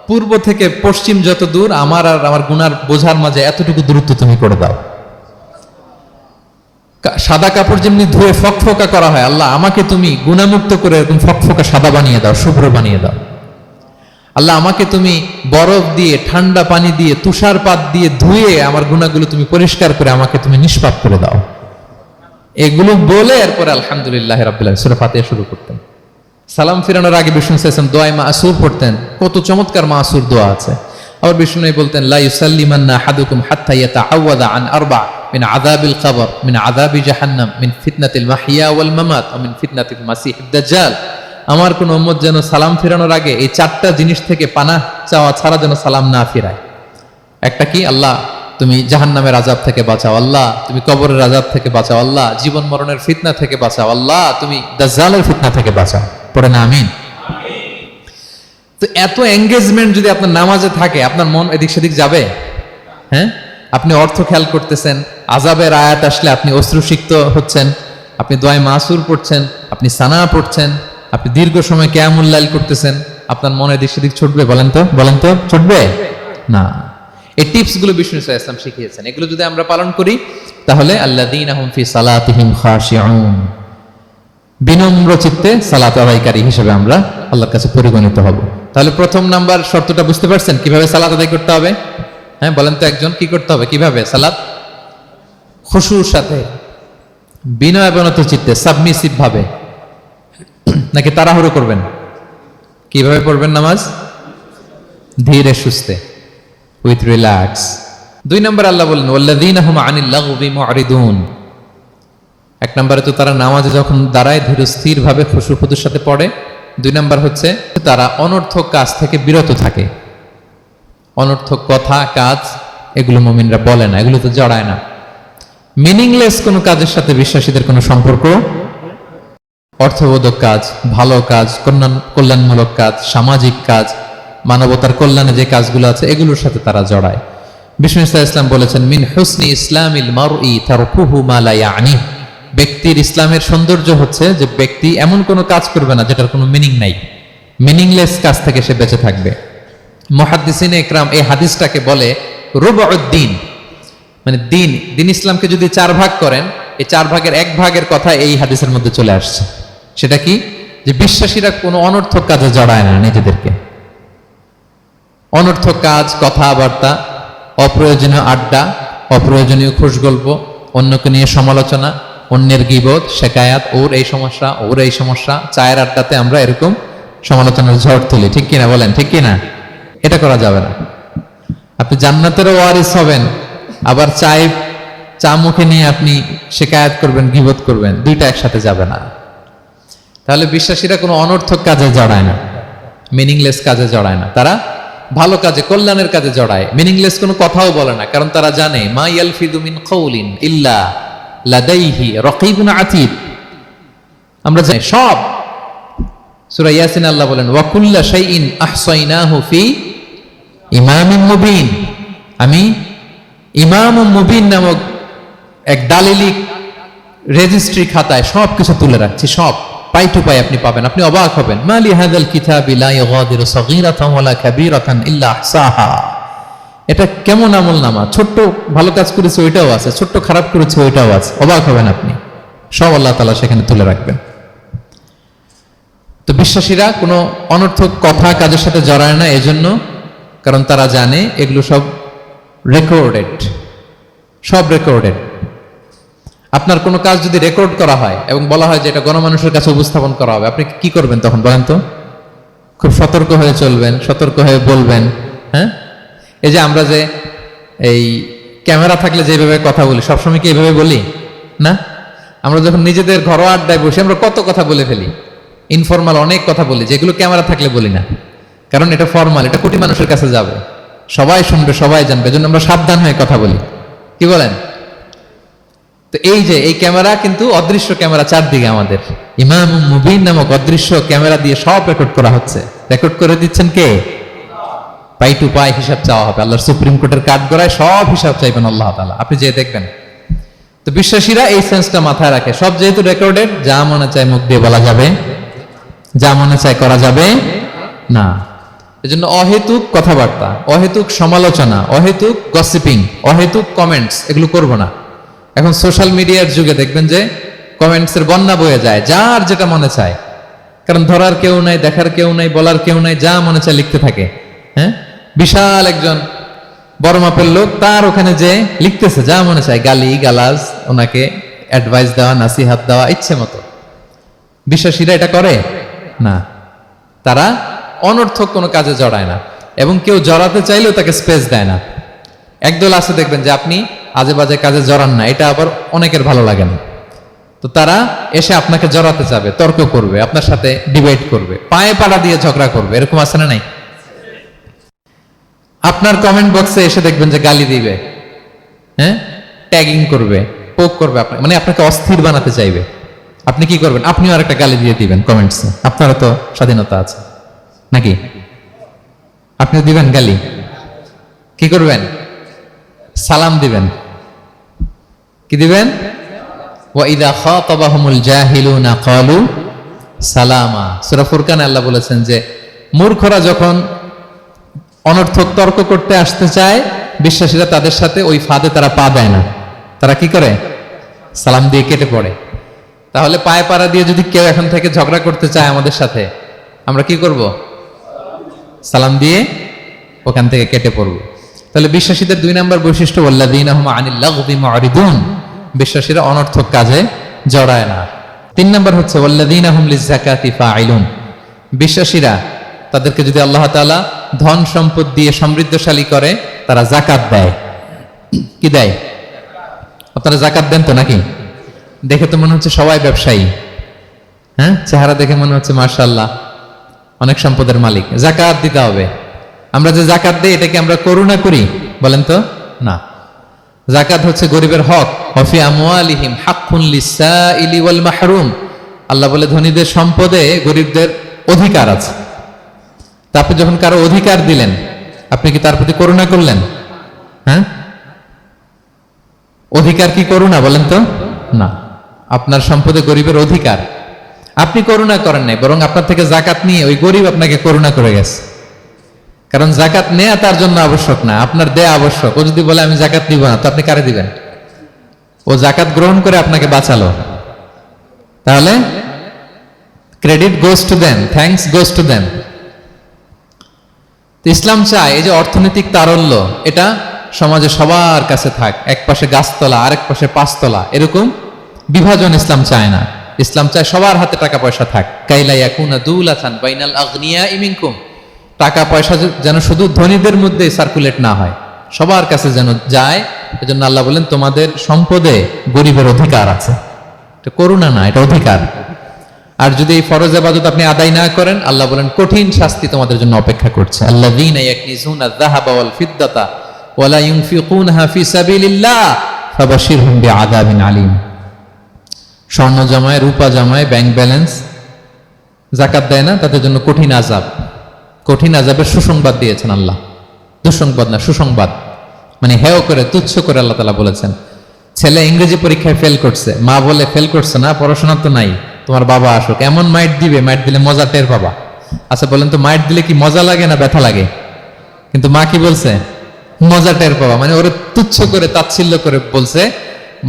পূর্ব থেকে পশ্চিম যত দূর, আমার আর আমার গুনার বোঝার মাঝে এতটুকু দূরত্ব তুমি করে দাও। সাদা কাপড় যেমনি ধুয়ে ফকফকা করা হয়, আল্লাহ আমাকে তুমি গুনামুক্ত করে এরকম ফকফকা সাদা বানিয়ে দাও, শুভ্র বানিয়ে দাও। আল্লাহ আমাকে তুমি বরফ দিয়ে, ঠান্ডা পানি দিয়ে, তুষারপাত দিয়ে ধুয়ে আমার গুনাহগুলো তুমি পরিষ্কার করে আমাকে তুমি নিষ্পাপ করে দাও। এগুলো বলে এরপরে আলহামদুলিল্লাহ রাব্বিল আলামিন সূরা ফাতিহা শুরু করতেন। সালাম ফিরানোর আগে বিষ্ণু সাল্লাল্লাহু আলাইহি ওয়াসাল্লাম দোয়া মাসুর পড়তেন। কত চমৎকার মাসুর দোয়া আছে। আবার বিষ্ণু বলতেন, লা ইউসাল্লিমান্না আহাদুকুম হাত্তা ইয়াতাআওয়াযা আন আরবা মিন আযাবিল কবর, মিন আযাবি জাহান্নাম, মিন ফিতনাতিল মাহইয়া ওয়াল মামাত ওয়া মিন ফিতনাতিল মাসিহিদ দাজ্জাল। আমার কোন উম্মত যেন সালাম ফিরানোর আগে এই চারটা জিনিস থেকে পানাহ চাওয়া ছাড়া যেন সালাম না ফিরায়। একটা কি? আল্লাহ তুমি জাহান্নামের আযাব থেকে বাঁচাও, আল্লাহ তুমি কবরের আযাব থেকে বাঁচাও, আল্লাহ জীবন মরণের ফিতনা থেকে বাঁচাও, আল্লাহ তুমি দাজ্জালের ফিতনা থেকে বাঁচাও। পড়ে না আমিন? তো এত এঙ্গেজমেন্ট যদি আপনার নামাজে থাকে, আপনার মন এদিক সেদিক যাবে? হ্যাঁ, আপনি অর্থ খেয়াল করতেছেন, আযাবের আয়াত আসলে আপনি অশ্রুসিক্ত হচ্ছেন, আপনি দোয়া মাসুর পড়ছেন, আপনি সানা পড়ছেন, আপনি দীর্ঘ সময় কিয়ামুল লাইল করতেছেন, আপনার মনে এদিক সেদিক ছুটবে? বলেন তো ছুটবে না। এই টিপস গুলো বিষ্ণু সাল্লাল্লাহু আলাইহি ওয়াসাল্লাম শিখিয়েছেন। এগুলো যদি আমরা পালন করি তাহলে আল্লাযীনা হুম ফি সালাতিহিম খাশিউন, বিনম্র চিত্তে সালাত আদায়কারী হিসেবে আমরা আল্লাহর কাছে পরিগণিত হব। তাহলে প্রথম নাম্বার শর্তটা বুঝতে পারছেন কিভাবে সালাত আদায় করতে হবে? হ্যাঁ বলেন তো একজন, কি করতে হবে? কিভাবে সালাত? খুশুর সাথে, বিনয় বিনত চিত্তে, সাবমিসিভ ভাবে, নাকি তাড়াহুড়ো করবেন? কিভাবে পড়বেন নামাজ? ধীরে সুস্থে, উইথ রিল্যাক্স। 2 নম্বর আল্লাহ বলেন ওয়াল্লাযীনা হুম আনিল লাগবি মুআরিদুন। 1 নম্বরে তো তারা নামাজে যখন দাঁড়ায় ধীর স্থির ভাবে খুশুর সাথে পড়ে। 2 নম্বর হচ্ছে তারা অনর্থক কাজ থেকে বিরত থাকে। অনর্থক কথা, কাজ এগুলো মুমিনরা বলে না, এগুলো তো জড়ায় না। মিনিংলেস কোনো কাজের সাথে বিশ্বাসীদের কোনো সম্পর্ক। অর্থবোধক কাজ, ভালো কাজ, কল্যাণমূলক কাজ, সামাজিক কাজ, মানবতার কল্যাণে যে কাজগুলো আছে এগুলোর সাথে তারা জড়ায়। বিষ্ণু ইসলাম বলেছেন, মিন হুসনি ইসলামিল মারই তারকুহু মা লা ইয়ানি। ব্যক্তির ইসলামের সৌন্দর্য হচ্ছে যে ব্যক্তি এমন কোনো কাজ করবে না যেটার কোনো মিনিং নাই, মিনিংলেস কাজ থেকে সে বেঁচে থাকবে। মুহাদ্দিসিনে ইকরাম এই হাদিসটাকে বলে রুবউদ্দিন, মানে দিন ইসলামকে যদি 4 ভাগ করেন, এই 4 ভাগের 1 ভাগের কথা এই হাদিসের মধ্যে চলে আসছে। সেটা কি? যে বিশ্বাসীরা কোনো অনর্থক কাজে জড়ায় না নিজেদেরকে। অনর্থক কাজ, কথাবার্তা, অপ্রয়োজনীয় আড্ডা, অপ্রয়োজনীয় খুশগল্প, অন্যকে নিয়ে সমালোচনা, অন্যের গীবত, শেকায়াত, ওর এই সমস্যা, চায়ের আড্ডাতে আমরা এরকম সমালোচনার ঝড় তুলি, ঠিক কিনা বলেন? ঠিক কিনা? এটা করা যাবে না। আপনি জান্নাতেরও ওয়ারিস হবেন, আবার চা মুখে নিয়ে আপনি শিকায়াত করবেন, গীবত করবেন, দুইটা একসাথে যাবে না। তাহলে বিশ্বাসীরা কোনো অনর্থক কাজে জড়ায় না, মিনিংলেস কাজে জড়ায় না, তারা ভালো কাজে, কল্যাণের কাজে জড়ায়। মিনিংলেস কোনো কথাও বলে না, কারণ তারা জানে মা ইয়ালফিদু মিন কাউলিন ইল্লা লাদাইহি রাকিবুন আতীদ। আমরা জানি সব, সূরা ইয়াসিন আল্লাহ বলেন ওয়া কুল্লা শাইইন আহসাইনাহু ফি ইমামিন মুবিন। আমি ইমামুম মুবিন নামক এক দালিলি রেজিস্ট্রি খাতায় সব কিছু তুলে রাখছি, সব পাই টু পাই আপনি পাবেন। আপনি অবাক হবেন, মালি হাযাল কিতাবি লা ইগাদিরু সাগীরাতান ওয়ালা কাবীরাতান ইল্লা আহসাহা। এটা কেমন আমলনামা, ছোট্ট ভালো কাজ করেছে ওইটাও আছে, ছোট্ট খারাপ করেছে ওইটাও আছে। অবাক হবেন আপনি, সব আল্লাহ তাআলা সেখানে তুলে রাখবেন। তো বিশ্বাসীরা কোনো অনর্থক কথা কাজের সাথে জড়ায় না, এজন্য কারণ তারা জানে এগুলো সব রেকর্ডেড, সব রেকর্ডেড। আপনার কোনো কাজ যদি রেকর্ড করা হয় এবং বলা হয় যে এটা গণমানুষের কাছে উপস্থাপন করা হবে, আপনি কি করবেন তখন বলেন তো? খুব সতর্ক হয়ে চলবেন, সতর্ক হয়ে বলবেন। হ্যাঁ, এই যে আমরা যে এই ক্যামেরা থাকলে যেভাবে কথা বলি, সবসময় কি এইভাবে বলি না? আমরা যখন নিজেদের ঘরোয়া আড্ডায় বসে আমরা কত কথা বলে ফেলি, ইনফরমাল অনেক কথা বলি, যেগুলো ক্যামেরা থাকলে বলি না, কারণ এটা ফরমাল, এটা কোটি মানুষের কাছে যাবে, সবাই শুনবে, সবাই জানবে, এজন্য আমরা সাবধান হয়ে কথা বলি। কি বলেন? তো এই যে এই ক্যামেরা কিন্তু অদৃশ্য ক্যামেরা চারদিকে আমাদের, ইমামুম মুবিন নামক অদৃশ্য ক্যামেরা দিয়ে সব রেকর্ড করা হচ্ছে। রেকর্ড করে দিচ্ছেন কে? পাই টু পাই হিসাব চাওয়া হবে। আল্লাহর সুপ্রিম কোর্টের কাঠগড়ায় সব হিসাব চাইবেন আল্লাহ তাআলা, আপনি যে দেখবেন। তো বিশ্বাসীরা এই সেন্সটা মাথায় রাখে, সব যেহেতু রেকর্ডেড, যা মনে চায় মুখ দিয়ে বলা যাবে, যা মনে চায় করা যাবে না। এজন্য অহেতুক কথাবার্তা, অহেতুক সমালোচনা, অহেতুক গসিপিং, অহেতুক কমেন্টস এগুলো করব না। এখন সোশ্যাল মিডিয়ার যুগে দেখবেন যে কমেন্টসের বন্যা বয়ে যায়, যার যেটা মনে চায়, কারণ ধরার কেউ নাই, দেখার কেউ নাই, বলার কেউ নাই, যা মনে চায় লিখতে থাকে। হ্যাঁ, বিশাল একজন বড় মাপের লোক, তার ওখানে যে লিখতেছে যা মনে চায়, গালি গালাজ, ওনাকে অ্যাডভাইস দেওয়া, নাসিহাত দেওয়া ইচ্ছে মতো। বিশ্বাসীরা এটা করে না, তারা অনর্থক কোনো কাজে জড়ায় না, এবং কেউ জড়াতে চাইলেও তাকে স্পেস দেয় না। একদল আছে দেখবেন যে আপনি আজে বাজে কাজে জড়ান না, এটা আবার অনেকের ভালো লাগে না, তো তারা এসে আপনাকে জড়াতে চাবে, তর্ক করবে, আপনার সাথে ডিবেট করবে, পায়ে পাড়া দিয়ে ঝগড়া করবে। এরকম আছে না নাই? আপনার কমেন্ট বক্সে এসে দেখবেন যে গালি দিবে, হ্যাঁ, ট্যাগিং করবে, পোক করবে, মানে আপনাকে অস্থির বানাতে চাইবে। আপনি কি করবেন? আপনিও আরেকটা গালি দিয়ে দিবেন কমেন্টসে। আপনারও তো স্বাধীনতা আছে নাকি? আপনিও দিবেন গালি। কি করবেন? সালাম দিবেন। কি দিবেন? ওয়া ইযা খাতাবাহুমুল জাহিলুনা ক্বালু সালামা। সূরা ফুরকানে আল্লাহ বলেছেন যে মূর্খরা যখন অনর্থক তর্ক করতে আসতে চায়, বিশ্বাসীরা তাদের সাথে ওই ফাঁদে তারা পা দেয় না, তারা কি করে? সালাম দিয়ে কেটে পড়ে। তাহলে পায়ে পাড়া দিয়ে যদি কেউ এখন থেকে ঝগড়া করতে চায় আমাদের সাথে, আমরা কি করব? সালাম দিয়ে ওখান থেকে কেটে পড়ব। তাহলে বিশ্বাসীদের 2 নম্বর বৈশিষ্ট্য, ওয়াল্লাযীনা হুম আনিল লাগবি মুরিদুন, বিশ্বাসীরা অনর্থক কাজে জড়ায় না। 3 নম্বর হচ্ছে ওয়াল্লাযীনা হুম লিযাকাতি ফাইলুন, বিশ্বাসীরা তাদেরকে যদি আল্লাহ তাআলা ধন সম্পদ দিয়ে সমৃদ্ধশালী করে, তারা যাকাত দেয়। কি দেয়? আপনারা যাকাত দেন তো নাকি? দেখে তো মনে হচ্ছে সবাই ব্যবসায়ী, হ্যাঁ, চেহারা দেখে মনে হচ্ছে মাশাআল্লাহ অনেক সম্পদের মালিক। যাকাত দিতে হবে। আমরা যে যাকাত দেই, এটাকে আমরা করুণা করি? বলেন তো না। যাকাত হচ্ছে গরিবের হক। ওয়াফি আমওয়ালিহিম হাক্কুন লিসাইলি ওয়াল মাহরুম, আল্লাহ বলে ধনীদের সম্পদে গরিবদের অধিকার আছে। তা আপনি যখন কারো অধিকার দিলেন, আপনি কি তার প্রতি করুণা করলেন? হ্যাঁ, অধিকার কি করুণা? বলেন তো না। আপনার সম্পদে গরিবের অধিকার, আপনি করুণা করেন নাই, বরং আপনার থেকে যাকাত নিয়ে ওই গরিব আপনাকে করুণা করে গেছে। কারণ যাকাত নেয়া তার জন্য আবশ্যক না, আপনার দেয়া আবশ্যক। ও যদি বলে আমি যাকাত নিব না, তো আপনি কারে দিবেন? ও যাকাত গ্রহণ করে আপনাকে বাঁচালো, তাহলে credit goes to them, thanks goes to them. Islam চায় এই যে অর্থনৈতিক তারল্য, এটা সমাজে সবার কাছে থাক। এক পাশে গাছতলা, আরেক পাশে পাঁচতলা, এরকম বিভাজন ইসলাম চায় না। ইসলাম চায় সবার হাতে টাকা পয়সা থাক। কাইলা ইয়াকুনা দুলাতান বাইনাল আগনিয়া মিনকুম, টাকা পয়সা যেন শুধু ধনীদের মধ্যে সার্কুলেট না হয়, সবার কাছে যেন যায়। এজন্য আল্লাহ বলেন তোমাদের সম্পদে গরিবের অধিকার আছে। এটা করুণা না, এটা অধিকার। আর যদি এই ফরজ ইবাদত আপনি আদায় না করেন, আল্লাহ বলেন কঠিন শাস্তি তোমাদের জন্য অপেক্ষা করছে। আল্লাযীনা ইয়াকনিজুনা আয-যাহাবা ওয়াল ফিদ্দাতা ওয়া লা ইউনফিকুনহা ফি সাবিলিল্লাহ ফাবাশশিরহুম বিআযাবিন আলীম। স্বর্ণ জমায়, রূপা জমায়, ব্যাংক ব্যালেন্স, যাকাত দেয় না, তাদের জন্য কঠিন আযাব, কঠিন আযাবের সুসংবাদ দিয়েছেন আল্লাহ। দুঃসংবাদ না, সুসংবাদ। মানে হেয় করে, তুচ্ছ করে আল্লাহ তাআলা বলেছেন। ছেলে ইংরেজি পরীক্ষায় ফেল করছে, মা বলে ফেল করছে না, পড়াশোনা তো নাই, তোমার বাবা আসুক, এমন মাইট দিবে, মাইট দিলে মজা টের পাবা। আচ্ছা বলেন তো, মাইট দিলে কি মজা লাগে না ব্যথা লাগে? কিন্তু মা কি বলছে? মজা টের পাবা। মানে ওরে তুচ্ছ করে, তাচ্ছিল্য করে বলছে,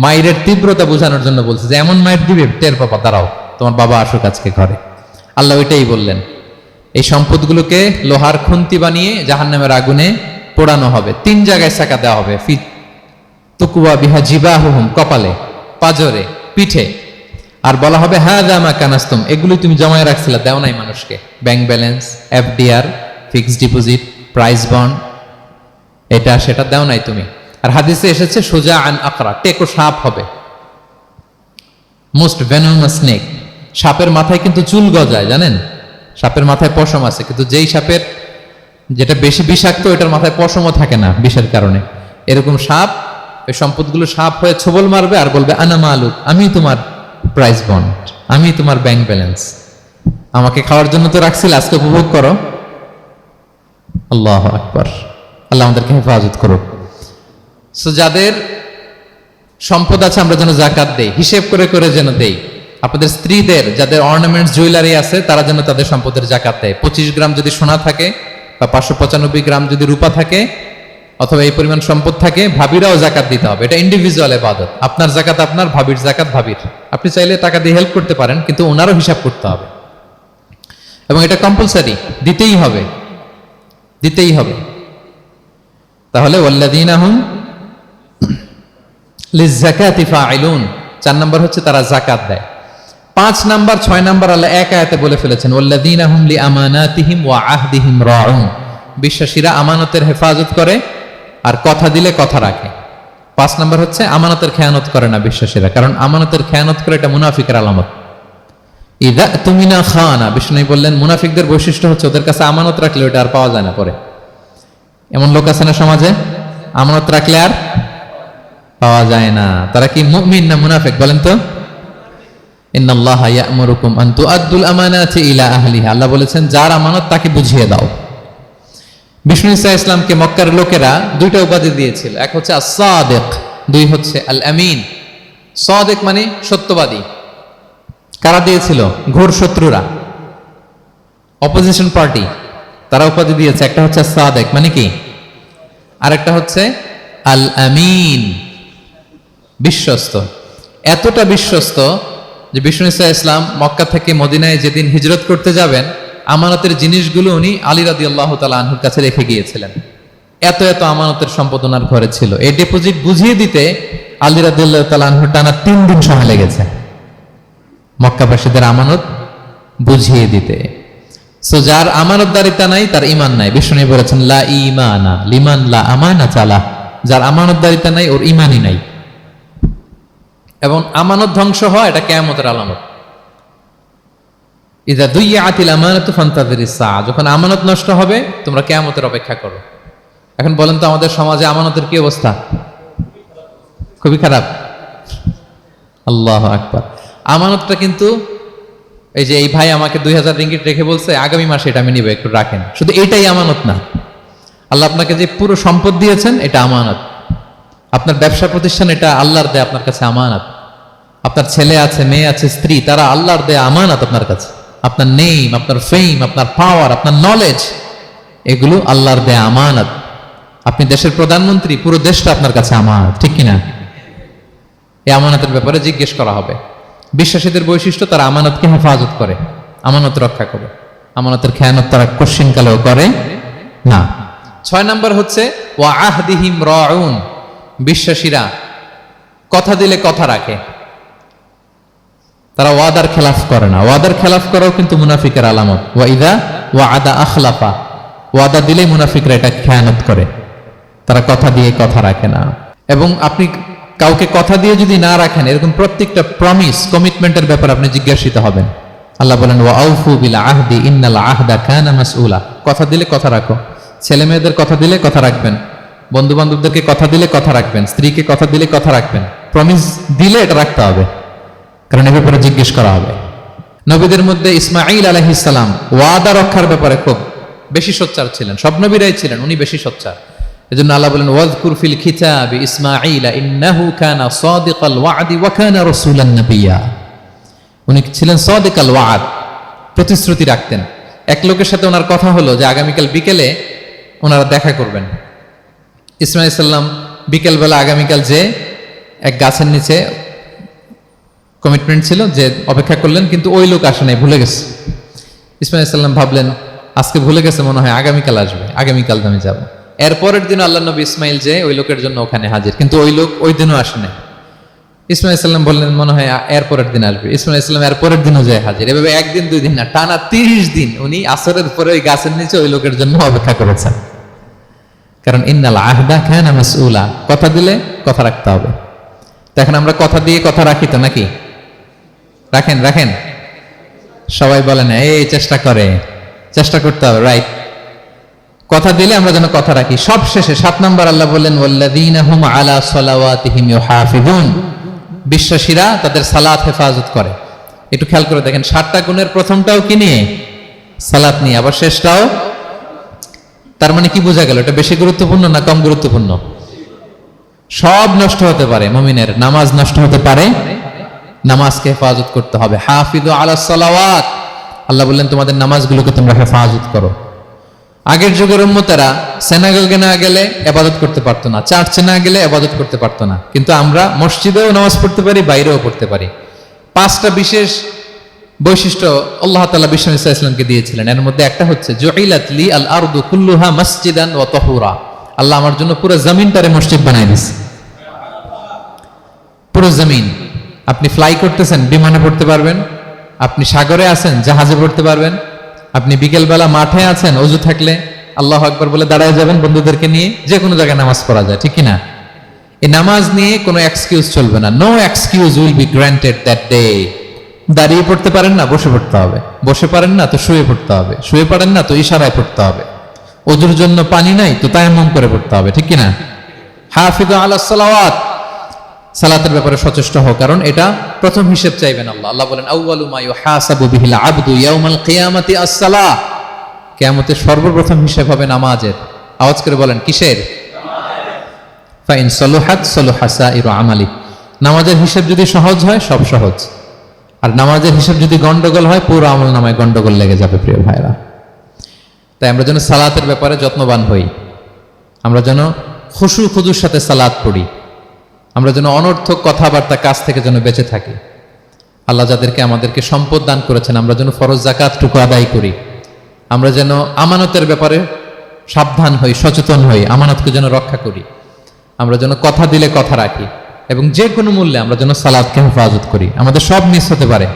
মায়ের তীব্রতা বোঝানোর জন্য বলছে যে এমন মাইট দিবে, টের পাবা, দাঁড়াও, তোমার বাবা আসুক আজকে ঘরে। আল্লাহ ওইটাই বললেন। এই সম্পদগুলোকে লোহার খুন্তি বানিয়ে জাহান্নামের আগুনে পোড়ানো হবে। 3 জায়গায় সাকা দেওয়া হবে। ফি তুকুয়া বিহা জিবাহুহুম, কপালে, পাজরে, পিঠে। আর বলা হবে হাযা মা কানাস্তুম, এগুলোই তুমি জমায় রাখছিলে, দাও নাই মানুষকে। Bank balance, FDR, fixed deposit, price bond, এটা সেটা দাও নাই তুমি। আর হাদিসে এসেছে সুজা আন আকরা, টেকো সাপ হবে, মোস্ট ভেনোমাস স্নেক। সাপের মাথায় কিন্তু চুল গজায়, জানেন? সাপের মাথায় পশম আছে, কিন্তু যেই সাপের যেটা বেশি বিষাক্ত, এটার মাথায় পশমও থাকে না বিষের কারণে। এরকম সাপ ওই সম্পদগুলো সাপ হয়ে ছোবল মারবে আর বলবে আনা মালুক, আমি তোমার প্রাইস বন্ড, আমি তোমার ব্যাংক ব্যালেন্স, আমাকে খাওয়ার জন্য তো রাখছিল, আজকে উপভোগ করো। আল্লাহু আকবার। আল্লাহ আমাদেরকে হেফাজত করুক। সো যাদের সম্পদ আছে আমরা যেন যাকাত দেই, হিসেব করে করে যেন দেই। আপনাদের স্ত্রীদের যাদের অর্নামেন্টস, জুয়েলারি আছে, তারা যেন তাদের সম্পদের যাকাত দেয়। 25 গ্রাম যদি সোনা থাকে বা 595 গ্রাম যদি রূপা থাকে, অথবা এই পরিমাণ সম্পদ থাকে, ভাবিরাও যাকাত দিতে হবে। এটা ইন্ডিভিজুয়াল ইবাদত। আপনার যাকাত আপনার, ভাবির যাকাত ভাবির। আপনি চাইলে টাকা দিয়ে হেল্প করতে পারেন, কিন্তু ওনারও হিসাব করতে হবে এবং এটা কম্পালসারি, দিতেই হবে, দিতেই হবে। তাহলে ওয়াল্লাযীনা হুম লিয-যাকাতি ফাঈলুন, 4 নাম্বার হচ্ছে তারা যাকাত দেয়। 5 নাম্বার 6 নাম্বার আল্লাহ এক আয়াতে বলে ফেলেছেন, ওয়াল্লাযীনা হুম লিআমানাতিহিম ওয়া আহদিহিম রাউন, বিশ্বাসীরা আমানতের হেফাজত করে আর কথা দিলে কথা রাখে। 5 নাম্বার হচ্ছে আমানতের খেয়ানত করে না বিশ্বাসীরা, কারণ আমানতের খেয়ানত করে এটা মুনাফিকের আলামত। ইযা তুমিনা খানা, বিষ্ণু বললেন মুনাফিকদের বৈশিষ্ট্য হচ্ছে ওদের কাছে আমানত রাখলে ওটা আর পাওয়া যায় না পরে। এমন লোক আছে না সমাজে, আমানত রাখলে আর পাওয়া যায় না। তারা কি মুমিন না মুনাফিক বলেন তো? ইন্নাল্লাহা ইয়া'মুরুকুম আন তুআদ্দুল আমানাতি ইলা আহলিহা, আল্লাহ বলেছেন যার আমানত তাকে বুঝিয়ে দাও। বিষ্ণু ঈসা ইসলামকে মক্কার লোকেরা 2টা উপাধি দিয়েছিল, এক হচ্ছে আস-সাদিক, 2 হচ্ছে আল আমিন। সাদিক মানে সত্যবাদী। কারা দিয়েছিল? ঘোর শত্রুরা, অপোজিশন পার্টি, তারা উপাধি দিয়েছে। একটা হচ্ছে সাদিক মানে কি, আরেকটা হচ্ছে আল আমিন, বিশ্বস্ত। এতটা বিশ্বস্ত যে বিষ্ণু ঈসা ইসলাম মক্কা থেকে মদিনায় যেদিন হিজরত করতে যাবেন, আমানতের জিনিসগুলো উনি আলী রাদিয়াল্লাহু তাআলা আনহুর কাছে রেখে গিয়েছিলেন। এত এত আমানতের সম্পদ ওনার ঘরে ছিল। এই ডিপোজিট বুঝিয়ে দিতে আলী রাদিয়াল্লাহু তাআলা আনহুর টানা 3 দিন সময় লেগেছে, মক্কাবাসীদের আমানত বুঝিয়ে দিতে। সো যার আমানতদারিতা নাই তার ঈমান নাই। বিষ্ণু বলেছেন লা ঈমানা লিমান লা আমানাতা লা, যার আমানতদারিতা নাই ওর ঈমানই নাই। এবং আমানত ধ্বংস হয় এটা কিয়ামতের আলামত। ইযা দুইয়াতিল আমানাতু ফান্তাযিরিস সাআ, যখন আমানত নষ্ট হবে তোমরা কিয়ামতের অপেক্ষা করো। এখন বলেন তো আমাদের সমাজে আমানতের কি অবস্থা? খুবই খারাপ। আল্লাহু আকবার। আমানতটা কিন্তু এই যে এই ভাই আমাকে 2000 রিঙ্গিট রেখে বলছে আগামী মাসে এটা আমি নিব, একটু রাখেন, শুধু এটাই আমানত না। আল্লাহ আপনাকে যে পুরো সম্পদ দিয়েছেন এটা আমানত। আপনার ব্যবসা প্রতিষ্ঠান এটা আল্লাহর দেয়া আপনার কাছে আমানত। আপনার ছেলে আছে, মেয়ে আছে, স্ত্রী, তারা আল্লাহর দেয়া আমানত আপনার কাছে। আপনার নেম, আপনার ফেম, আপনার পাওয়ার, আপনার নলেজ, এগুলো আল্লাহর দেয়া আমানত। আপনি দেশের প্রধানমন্ত্রী, পুরো দেশটা আপনার কাছে আমানত, ঠিক কিনা? এই আমানতের ব্যাপারে জিজ্ঞেস করা হবে। বিশ্বাসীদের বৈশিষ্ট্য তারা আমানতকে হেফাজত করে, আমানত রক্ষা করে, আমানতের খেয়ানত তারা কোশ্চিনকালেও করে না। 6 নাম্বার হচ্ছে ওয়া আহদিহিম রাউন, বিশ্বাসীরা কথা দিলে কথা রাখে, তারা ওয়াদার খেলাফ করে না। ওয়াদার খেলাফ করাও কিন্তু মুনাফিকের আলামত। ওয়া ইযা ওয়াআদা আখলাফা, ওয়াদা দিলেই মুনাফিকরা এটা খেয়ানত করে, তারা কথা দিয়ে কথা রাখে না। এবং আপনি কাউকে কথা দিয়ে যদি না রাখেন, এরকম প্রত্যেকটা প্রমিস কমিটমেন্টের ব্যাপারে আপনি জিজ্ঞাসিত হবেন। আল্লাহ বলেন ওয়া আউফু বিল আহদি ইন্নাল আহদা কানা মাসউলা। কথা দিলে কথা রাখো, ছেলে মেয়েদের কথা দিলে কথা রাখবেন, বন্ধু বান্ধবদেরকে কথা দিলে কথা রাখবেন, স্ত্রীকে কথা দিলে কথা রাখবেন। প্রমিস দিলে এটা রাখতে হবে, কারণ এ ব্যাপারে জিজ্ঞেস করা হবে। নবীদের মধ্যে ইসমাঈল আলাইহিস সালাম ওয়াদা রক্ষার ব্যাপারে খুব বেশি সোচ্চার ছিলেন, সব নবীরাই ছিলেন, উনি বেশি সোচ্চার। এজন্য আল্লাহ বলেন ওয়াযকুর ফিল কিতাবি ইসমাঈল ইন্নাহু কানা সাদিকাল ওয়াদি ওয়া কানা রাসূলান নাবিয়্যা। উনি ছিলেন সাদিকাল ওয়াদ, প্রতিশ্রুতি রাখতেন। এক লোকের সাথে ওনার কথা হলো যে আগামীকাল বিকেলে ওনারা দেখা করবেন। ইসমাঈল সাল্লাম বিকেলবেলা আগামীকাল যে এক গাছের নিচে কমিটমেন্ট ছিল যে অপেক্ষা করলেন, কিন্তু ওই লোক আসে নাই, ভুলে গেছে। ইসমাঈল সাল্লাম ভাবলেন আজকে ভুলে গেছে, মনে হয় আগামীকাল আসবে, আগামীকাল আমি যাব। এরপরের দিন আল্লাহ নবী ইসমাইল যে ওই লোকের জন্য ওখানে হাজির, কিন্তু ওই লোক ওই দিনও আসে নাই। ইসমাইল সাল্লাম বললেন মনে হয় এরপরের দিন আসবে। ইসমাইল সাল্লাম এরপরের দিনও যায় হাজির। এভাবে একদিন দুই দিন না, টানা 30 দিন উনি আসরের পরে ওই গাছের নিচে ওই লোকের জন্য অপেক্ষা করেছেন। কারণ ইন্নাল আহদা কানা মাসউলা, কথা দিলে কথা রাখতে হবে। তো এখন আমরা কথা দিয়ে কথা রাখি তো নাকি? রাখেন রাখেন, সবাই বলেন এই চেষ্টা করতে হবে, রাইট? কথা দিলে আমরা যেন কথা রাখি। সব শেষে 7 নম্বর আল্লাহ বললেন ওয়াল্লাযীনা হুম আলা সালাওয়াতিহিম ইউহাফিজুন, বিশ্বাসীরা তাদের সালাত হেফাজত করে। একটু খেয়াল করে দেখেন, 7টা গুণের প্রথমটাও কি নিয়ে? সালাত নিয়ে, আবার শেষটাও। তার মানে কি বোঝা গেল? এটা বেশি গুরুত্বপূর্ণ না কম গুরুত্বপূর্ণ? সব নষ্ট হতে পারে, মুমিনের নামাজ নষ্ট হতে পারে, নামাজকে হেফাজত করতে হবে। হাফিজু আলা সালাওয়াত, আল্লাহ বললেন তোমাদের নামাজগুলোকে তোমরা হেফাজত করো। আগের যুগের উম্মতেরা সিনাগোগে না গেলে ইবাদত করতে পারতো না, চার্চে না গেলে ইবাদত করতে পারতো না, কিন্তু আমরা মসজিদেও নামাজ পড়তে পারি, বাইরেও পড়তে পারি। 5টা বিশেষ বৈশিষ্ট্য আল্লাহ তাআলা বিশ্বনবী সাল্লাল্লাহু আলাইহি ওয়াসাল্লামকে দিয়েছিলেন। এর মধ্যে একটা হচ্ছে জুইলাত লি আল আরদু কুল্লুহা মাসজিদান ওয়া তাহুরা, আল্লাহ আমার জন্য পুরো জমিনটারে মসজিদ বানাই দিয়েছে। পুরো জমিন, আপনি ফ্লাই করতেছেন, বিমানে পড়তে পারবেন, আপনি সাগরে আছেন, জাহাজে পড়তে পারবেন, আপনি বিকেলবেলা মাঠে আছেন, ওযু থাকলে আল্লাহু আকবার বলে দাঁড়ায় যাবেন, বন্ধুদেরকে নিয়ে যে কোনো জায়গায় নামাজ পড়া যায়, ঠিক কি না? এই নামাজ নিয়ে কোনো এক্সকিউজ চলবে না। No excuse will be granted that day. দাঁড়িয়ে পড়তে পারেন না, বসে পড়তে হবে, বসে পারেন না তো শুয়ে পড়তে হবে, শুয়ে পারেন না তো ইশারায় পড়তে হবে, ওযুর জন্য পানি নাই তো তায়াম্মুম করে পড়তে হবে, ঠিক কি না? হাফিজু আলা সালাওয়াত, সালাতের ব্যাপারে সচেষ্ট হও, কারণ এটা প্রথম হিসেব চাইবেন আল্লাহ। আল্লাহ বলেন আউয়ালু মা ইউহাসাবু বিহিল আবদু ইয়াউমাল কিয়ামাতি আস-সালাহ, কিয়ামতের সর্বপ্রথম হিসেব হবে নামাজের। আওয়াজ করে বলেন কিসের? ফা ইন সালুহাত সালুহা সাইরু আমালি, নামাজের হিসেব যদি সহজ হয় সব সহজ, আর নামাজের হিসেব যদি গন্ডগোল হয় পুরো আমল নামায় গন্ডগোল লেগে যাবে। প্রিয় ভাইরা, তাই আমরা যেন সালাতের ব্যাপারে যত্নবান হই, আমরা যেন খুশু খুদুর সাথে সালাত পড়ি, আমরা যেন অনর্থক কথাবার্তা কাজ থেকে যেন বেঁচে থাকি। আল্লাহ যাদেরকে আমাদেরকে সম্পদ দান করেছেন, আমরা যেন ফরজ যাকাতটুকু আদায় করি, আমরা যেন আমানতের ব্যাপারে সাবধান হই, সচেতন হই, আমানতকে যেন রক্ষা করি, আমরা যেন কথা দিলে কথা রাখি, এবং যে কোনো মূল্যে আমরা যেন সালাতকে হেফাজত করি। আমাদের সব মিস হতে পারে,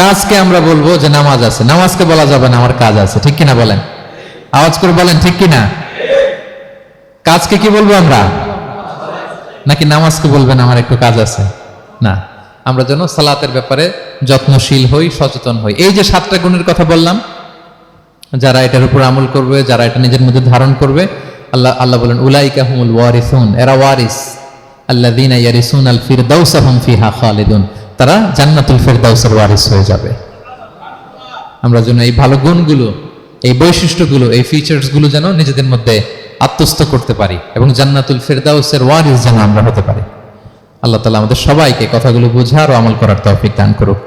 কাজকে আমরা বলবো যে নামাজ আছে, নামাজকে বলা যাবে না আমার কাজ আছে, ঠিক কিনা বলেন? আওয়াজ করে বলেন ঠিক কিনা? কাজকে কি বলবো আমরা, নাকি নামাজকে বলবেন আমার একটু কাজ আছে? না, আমরা যেন সালাতের ব্যাপারে যত্নশীল হই, সচেতন হই। এই যে 7টা গুণের কথা বললাম, যারা এটার উপর আমল করবে, যারা এটা নিজের মধ্যে ধারণ করবে, আল্লাহ বলেন উলাইকা হুমুল ওয়ারিসুন, এরা ওয়ারিস, আল্লাযীনা ইয়ারিসুনাল ফিরদাউসা হুম ফিহা খালিদুন, তারা জান্নাতুল ফিরদাউসের ওয়ারিস হয়ে যাবে। আমরা যেন এই ভালো গুণগুলো, এই বৈশিষ্ট্যগুলো, এই ফিচার্সগুলো যেন নিজেদের মধ্যে আত্মস্থ করতে পারি, এবং জান্নাতুল ফিরদাউসের ওয়ারিস যেন আমরা হতে পারি। আল্লাহ তাআলা আমাদের সবাইকে কথাগুলো বোঝার ও আমল করার তৌফিক দান করুক।